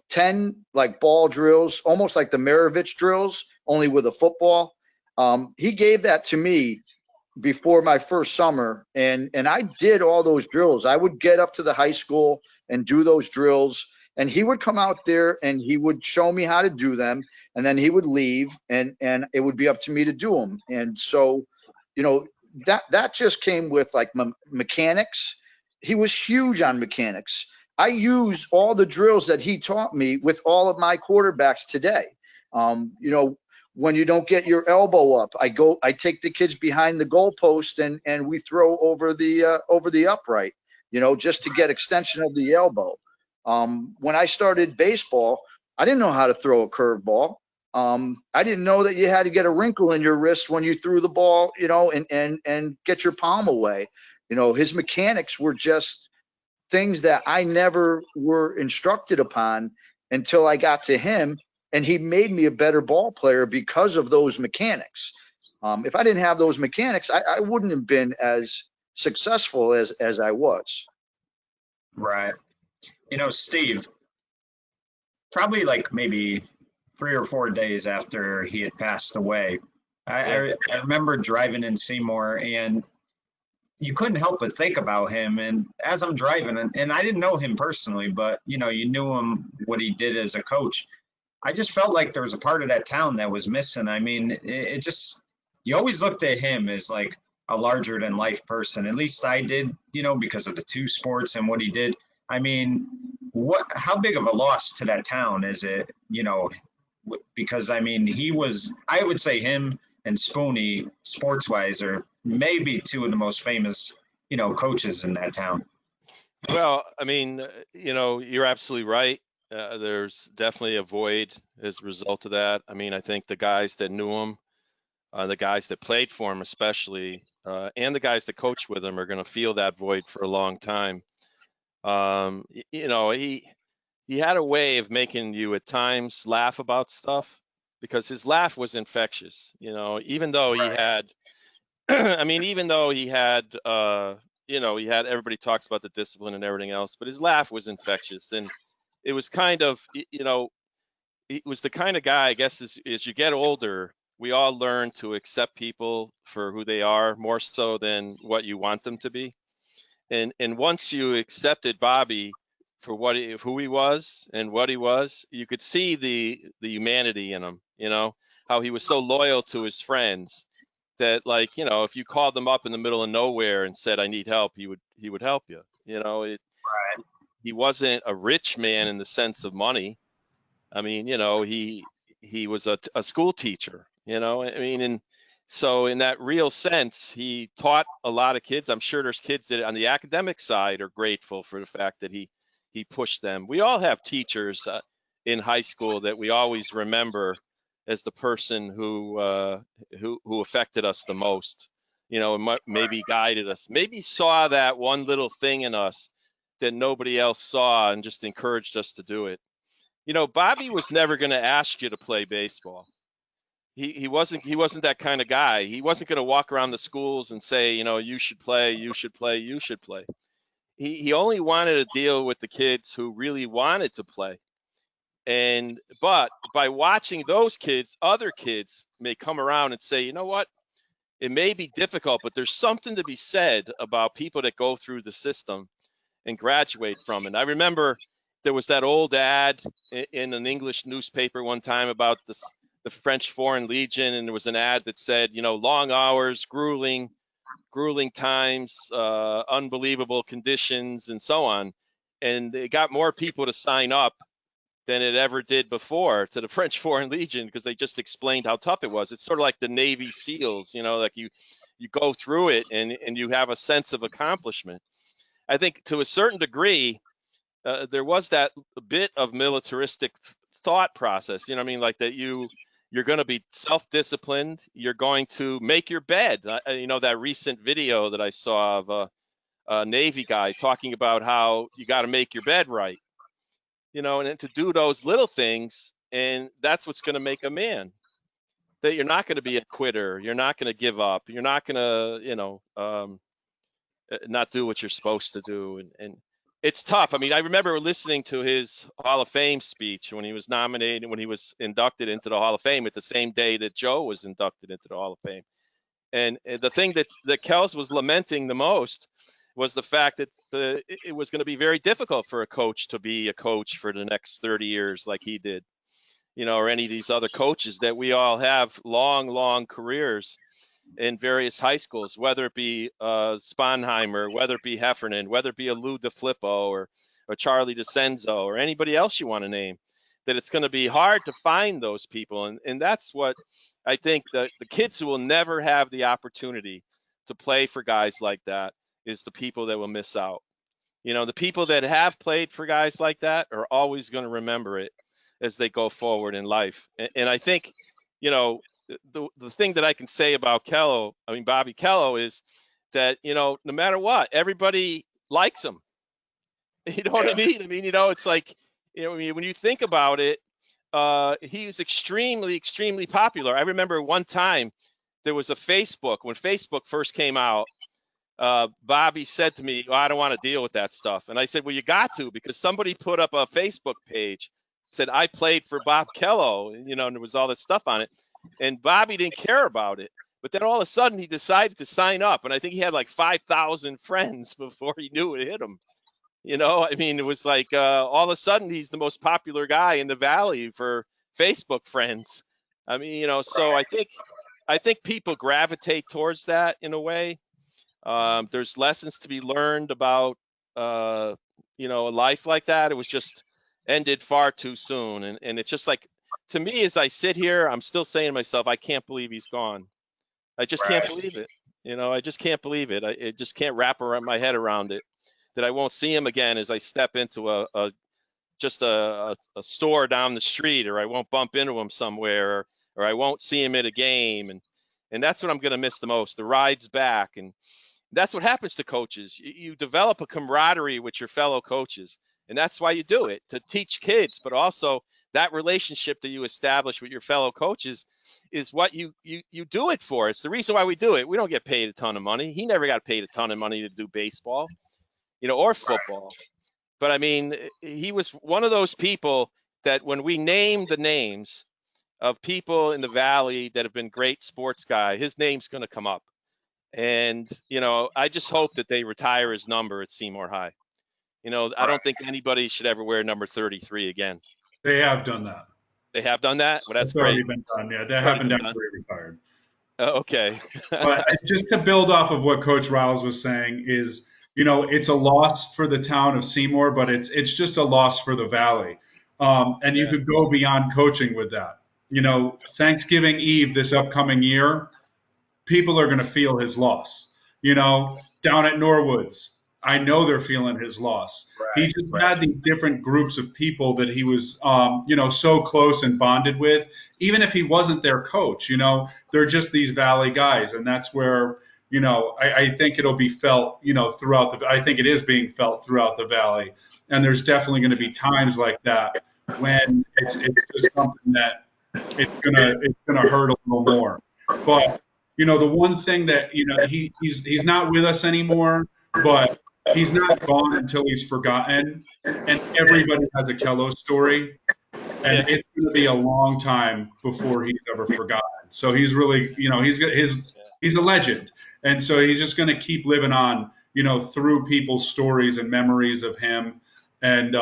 10 like ball drills, almost like the Maravich drills, only with a football. He gave that to me before my first summer, and I did all those drills. I would get up to the high school and do those drills, and he would come out there and he would show me how to do them, and then he would leave, and it would be up to me to do them. And so, that just came with like mechanics. He was huge on mechanics. I use all the drills that he taught me with all of my quarterbacks today. When you don't get your elbow up, I take the kids behind the goalpost and we throw over the upright, just to get extension of the elbow. When I started baseball, I didn't know how to throw a curveball. I didn't know that you had to get a wrinkle in your wrist when you threw the ball, and get your palm away. His mechanics were just things that I never were instructed upon until I got to him. And he made me a better ball player because of those mechanics. If I didn't have those mechanics, I wouldn't have been as successful as I was. Right. Steve, probably like maybe 3 or 4 days after he had passed away, I remember driving in Seymour, and you couldn't help but think about him. And as I'm driving, and I didn't know him personally, but, you knew him, what he did as a coach. I just felt like there was a part of that town that was missing. I mean, it just, you always looked at him as like a larger than life person. At least I did, because of the two sports and what he did. I mean, how big of a loss to that town is it, because I mean, I would say him and Spoonie, sports wise, are maybe two of the most famous, coaches in that town. Well, I mean, you're absolutely right. There's definitely a void as a result of that. I mean, I think the guys that knew him, the guys that played for him especially, and the guys that coached with him are going to feel that void for a long time. He had a way of making you at times laugh about stuff because his laugh was infectious. Even though he had, I mean, even though he had, he had, everybody talks about the discipline and everything else, but his laugh was infectious. And it was kind of, he was the kind of guy, I guess, as you get older, we all learn to accept people for who they are more so than what you want them to be. And once you accepted Bobby for who he was and what he was, you could see the humanity in him, how he was so loyal to his friends that, like, if you called them up in the middle of nowhere and said, I need help, he would help you. He wasn't a rich man in the sense of money. I mean, he was a school teacher, I mean, and so in that real sense, he taught a lot of kids. I'm sure there's kids that on the academic side are grateful for the fact that he pushed them. We all have teachers in high school that we always remember as the person who affected us the most, and maybe guided us, maybe saw that one little thing in us that nobody else saw and just encouraged us to do it. Bobby was never going to ask you to play baseball. He wasn't that kind of guy. He wasn't going to walk around the schools and say, you should play, you should play, you should play. He only wanted to deal with the kids who really wanted to play. But by watching those kids, other kids may come around and say, you know what? It may be difficult, but there's something to be said about people that go through the system and graduate from it. I remember there was that old ad in an English newspaper one time about the French Foreign Legion, and there was an ad that said, long hours, grueling times, unbelievable conditions, and so on. And it got more people to sign up than it ever did before to the French Foreign Legion because they just explained how tough it was. It's sort of like the Navy SEALs, like you go through it and you have a sense of accomplishment. I think to a certain degree, there was that bit of militaristic thought process, what I mean? Like that you're going to be self-disciplined. You're going to make your bed. That recent video that I saw of a Navy guy talking about how you got to make your bed right, and then to do those little things. And that's what's going to make a man. That you're not going to be a quitter. You're not going to give up. You're not going to, not do what you're supposed to do. And it's tough. I mean, I remember listening to his Hall of Fame speech when he was nominated, when he was inducted into the Hall of Fame at the same day that Joe was inducted into the Hall of Fame. And the thing that Kels was lamenting the most was the fact that it was going to be very difficult for a coach to be a coach for the next 30 years like he did, or any of these other coaches that we all have long careers in various high schools, whether it be Sponheimer, whether it be Heffernan, whether it be a Lou DeFlippo or Charlie DeCenzo or anybody else you want to name, that it's going to be hard to find those people. And that's what I think the kids who will never have the opportunity to play for guys like that is the people that will miss out. The people that have played for guys like that are always going to remember it as they go forward in life. And I think, the thing that I can say about Bobby Kelo, is that, no matter what, everybody likes him. You know what I mean? I mean, it's like, when you think about it, he was extremely popular. I remember one time there was when Facebook first came out, Bobby said to me, I don't want to deal with that stuff. And I said, well, you got to, because somebody put up a Facebook page, said, I played for Bob Kelo, and there was all this stuff on it. And Bobby didn't care about it. But then all of a sudden he decided to sign up. And I think he had like 5,000 friends before he knew it hit him. I mean, it was like all of a sudden he's the most popular guy in the Valley for Facebook friends. I mean, you know, so I think people gravitate towards that in a way. There's lessons to be learned about, you know, a life like that. It was just ended far too soon. And it's just like, to me, as I sit here, I'm still saying to myself, I can't believe he's gone. I just can't Right. believe it. You know, I just can't believe it. I just can't wrap around my head around it, that I won't see him again as I step into a store down the street, or I won't bump into him somewhere, or I won't see him at a game. And that's what I'm going to miss the most, the rides back. And that's what happens to coaches. You develop a camaraderie with your fellow coaches, and that's why you do it, to teach kids, but also that relationship that you establish with your fellow coaches is what you do it for. It's the reason why we do it. We don't get paid a ton of money. He never got paid a ton of money to do baseball, you know, or football. But I mean, he was one of those people that when we name the names of people in the Valley that have been great sports guy, his name's going to come up. And, you know, I just hope that they retire his number at Seymour High. You know, I don't think anybody should ever wear number 33 again. They have done that. They have done that? Well, that's It's already great. been done. Yeah, that Already happened been after done. he retired. Oh, okay. But just to build off of what Coach Riles was saying is, you know, it's a loss for the town of Seymour, but it's just a loss for the Valley. And you Yeah. could go beyond coaching with that. You know, Thanksgiving Eve this upcoming year, people are going to feel his loss. You know, down at Norwoods, I know they're feeling his loss. He Right. just Right. had these different groups of people that he was, you know, so close and bonded with. Even if he wasn't their coach, you know, they're just these Valley guys, and that's where, you know, I think it'll be felt, you know, throughout the. I think it is being felt throughout the Valley, and there's definitely going to be times like that when it's just something that it's gonna hurt a little more. But you know, the one thing that, you know, he's not with us anymore, but he's not gone until he's forgotten. And everybody has a Kelo story, and Yeah. it's going to be a long time before he's ever forgotten. So he's really, you know, he's a legend, and so he's just going to keep living on, you know, through people's stories and memories of him. And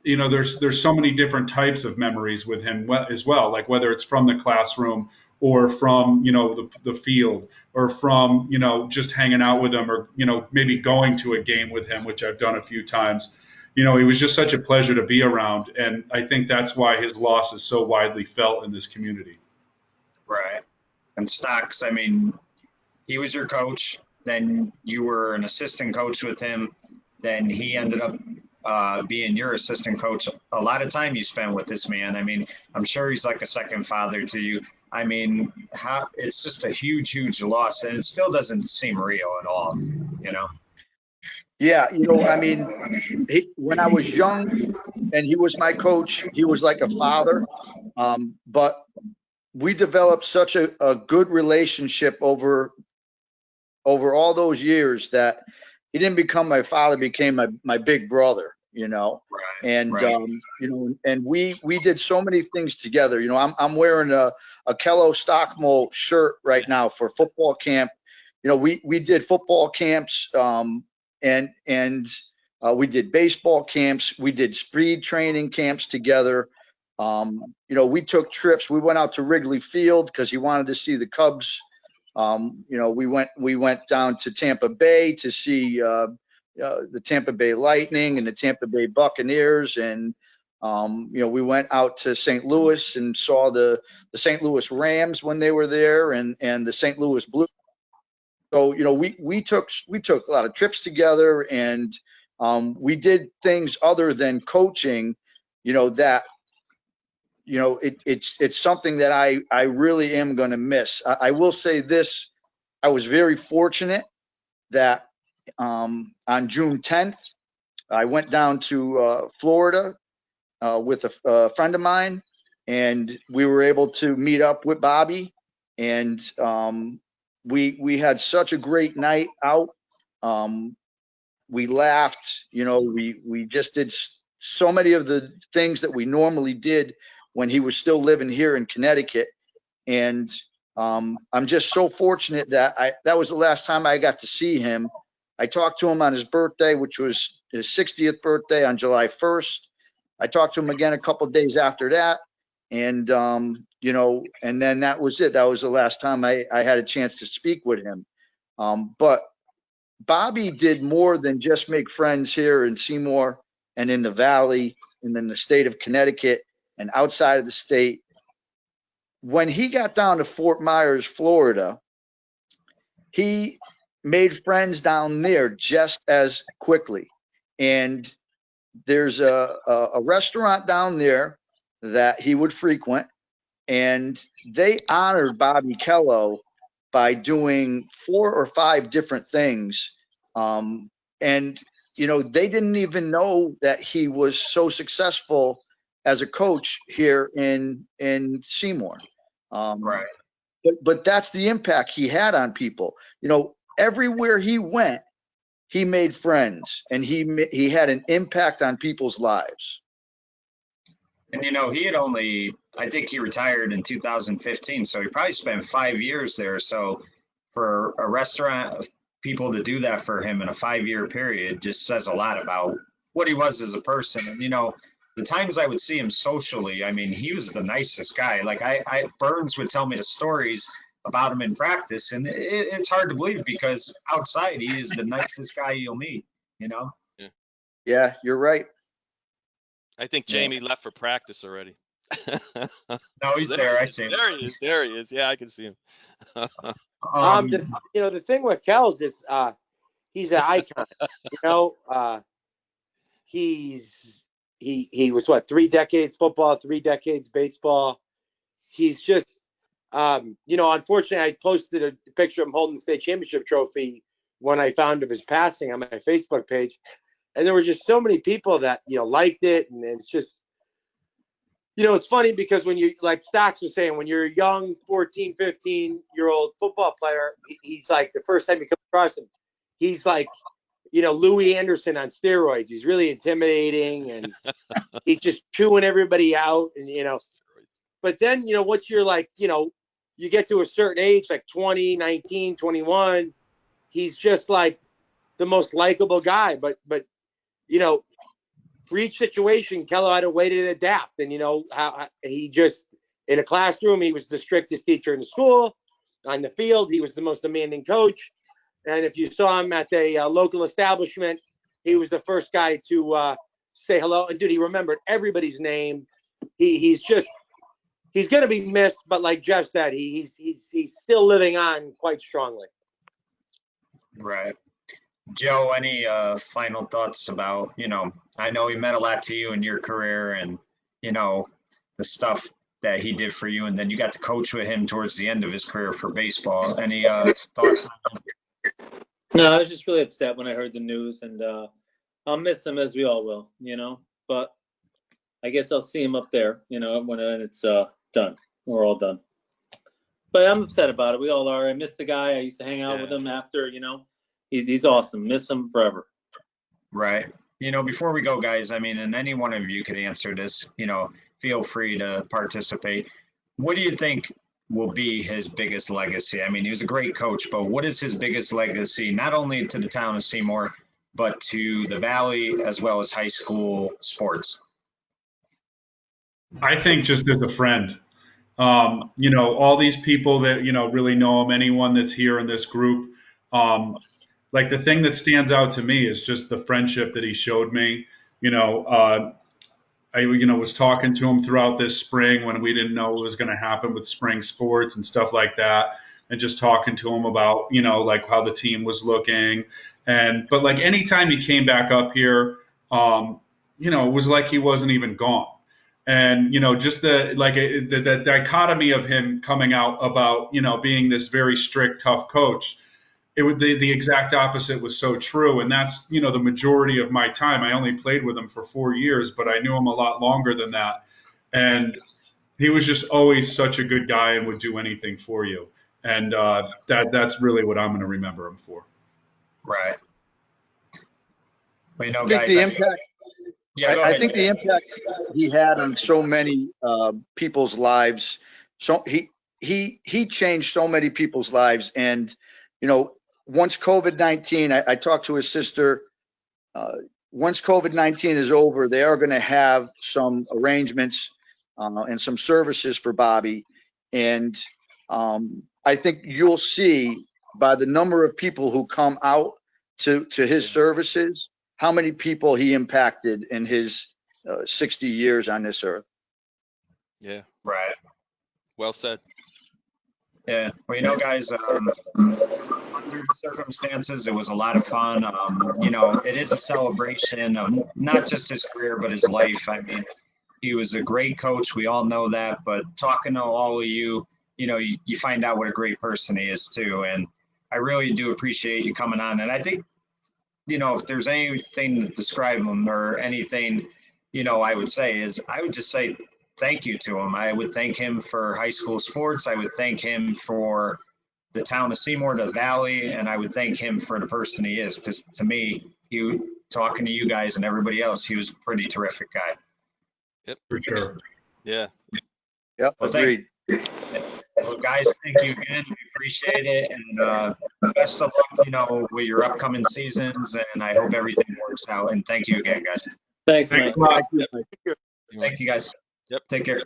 you know, there's so many different types of memories with him as well, like whether it's from the classroom or from, you know, the field, or from, you know, just hanging out with him, or, you know, maybe going to a game with him, which I've done a few times. You know, he was just such a pleasure to be around, and I think that's why his loss is so widely felt in this community. Right. And Stocks, I mean, he was your coach. Then you were an assistant coach with him. Then he ended up being your assistant coach. A lot of time you spent with this man. I mean, I'm sure he's like a second father to you. I mean, it's just a huge, huge loss, and it still doesn't seem real at all, you know? Yeah, you know, I mean, when I was young and he was my coach, he was like a father. But we developed such a good relationship over all those years that he didn't become my father, became my big brother, you know. Right. And Right. you know, and we did so many things together. You know, I'm wearing a Kelo Stockmole shirt right now for football camp. You know, we did football camps, and we did baseball camps. We did speed training camps together. You know, we took trips. We went out to Wrigley Field because he wanted to see the Cubs. You know, we went down to Tampa Bay to see the Tampa Bay Lightning and the Tampa Bay Buccaneers, and you know, we went out to St. Louis and saw the St. Louis Rams when they were there, and the St. Louis Blues. So you know, we took a lot of trips together, and we did things other than coaching. You know, that, you know, it's something that I really am going to miss. I will say this: I was very fortunate that on June 10th, I went down to Florida with a friend of mine, and we were able to meet up with Bobby, and we had such a great night out. We laughed, you know, we just did so many of the things that we normally did when he was still living here in Connecticut. And I'm just so fortunate that that was the last time I got to see him. I talked to him on his birthday, which was his 60th birthday on July 1st. I talked to him again a couple of days after that. And, you know, and then that was it. That was the last time I had a chance to speak with him. But Bobby did more than just make friends here in Seymour and in the Valley and in the state of Connecticut and outside of the state. When he got down to Fort Myers, Florida, he made friends down there just as quickly. And there's a restaurant down there that he would frequent, and they honored Bobby Kelo by doing 4 or 5 different things. And, you know, they didn't even know that he was so successful as a coach here in Seymour. Right. But that's the impact he had on people. You know, everywhere he went, he made friends, and he had an impact on people's lives. And you know, he had only, I think he retired in 2015, so he probably spent 5 years there. So for a restaurant, people to do that for him in a 5-year period just says a lot about what he was as a person. And you know, the times I would see him socially, I mean, he was the nicest guy. Like Burns would tell me the stories about him in practice, and it's hard to believe because outside he is the nicest guy you'll meet, you know? Yeah, you're right. I think Jamie left for practice already. No, he's there. I see him. There he is. There he is. Yeah, I can see him. You know, the thing with Kells is he's an icon. You know, he was what, 3 decades football, 3 decades baseball. He's just you know, unfortunately, I posted a picture of him holding the state championship trophy when I found of his passing on my Facebook page. And there were just so many people that, you know, liked it. And it's just, you know, it's funny because when you, like Stocks was saying, when you're a young 14, 15-year-old football player, he's like, the first time you come across him, he's like, you know, Louis Anderson on steroids. He's really intimidating, and he's just chewing everybody out. And, you know, but then, you know, once you're like, you know, you get to a certain age, like 20, 19, 21, he's just like the most likable guy. But, you know, for each situation, Kelo had a way to adapt. And, you know, how he just, in a classroom, he was the strictest teacher in the school. On the field, he was the most demanding coach. And if you saw him at a local establishment, he was the first guy to say hello. And, dude, he remembered everybody's name. He's going to be missed. But like Jeff said, he's still living on quite strongly. Right. Joe, any final thoughts about, you know, I know he meant a lot to you in your career and, you know, the stuff that he did for you, and then you got to coach with him towards the end of his career for baseball. Any thoughts? No, I was just really upset when I heard the news, and I'll miss him, as we all will, you know, but I guess I'll see him up there, you know, when it's done. We're all done. But I'm upset about it. We all are. I miss the guy. I used to hang out with him after, you know. He's awesome. Miss him forever. Right. You know, before we go, guys, I mean, and any one of you could answer this, you know, feel free to participate. What do you think will be his biggest legacy? I mean, he was a great coach, but what is his biggest legacy, not only to the town of Seymour, but to the Valley as well as high school sports? I think just as a friend. You know, all these people that, you know, really know him, anyone that's here in this group, like the thing that stands out to me is just the friendship that he showed me. You know, I, you know, was talking to him throughout this spring when we didn't know what was going to happen with spring sports and stuff like that. And just talking to him about, you know, like how the team was looking. But like anytime he came back up here, you know, it was like he wasn't even gone. And, you know, just the dichotomy of him coming out about, you know, being this very strict, tough coach, it would, the exact opposite was so true. And that's, you know, the majority of my time. I only played with him for 4 years, but I knew him a lot longer than that. And he was just always such a good guy and would do anything for you. And that's really what I'm going to remember him for. Right. Well, you know, I think guys, the impact. yeah, go I ahead. think the impact he had on so many people's lives. So he changed so many people's lives. And, you know, once COVID-19, I talked to his sister. Once COVID-19 is over, they are going to have some arrangements and some services for Bobby. And I think you'll see by the number of people who come out to his services, how many people he impacted in his 60 years on this earth. Yeah, Right. well said. Yeah. Well, you know, guys, under the circumstances, it was a lot of fun. You know, it is a celebration of not just his career, but his life. I mean, he was a great coach. We all know that. But talking to all of you, you know, you find out what a great person he is too. And I really do appreciate you coming on. And I think, you know, if there's anything to describe him or anything, you know, I would say is I would just say thank you to him. I would thank him for high school sports. I would thank him for the town of Seymour, the Valley, and I would thank him for the person he is. Because to me, talking to you guys and everybody else, he was a pretty terrific guy. Yep. For sure. Yeah. Yep, Well, agreed. Well, guys, thank you again. We appreciate it. And best of luck, you know, with your upcoming seasons. And I hope everything works out. And thank you again, guys. Thanks, Thanks Mike. a lot. Thank you. Thank you, guys. Yep. Take care.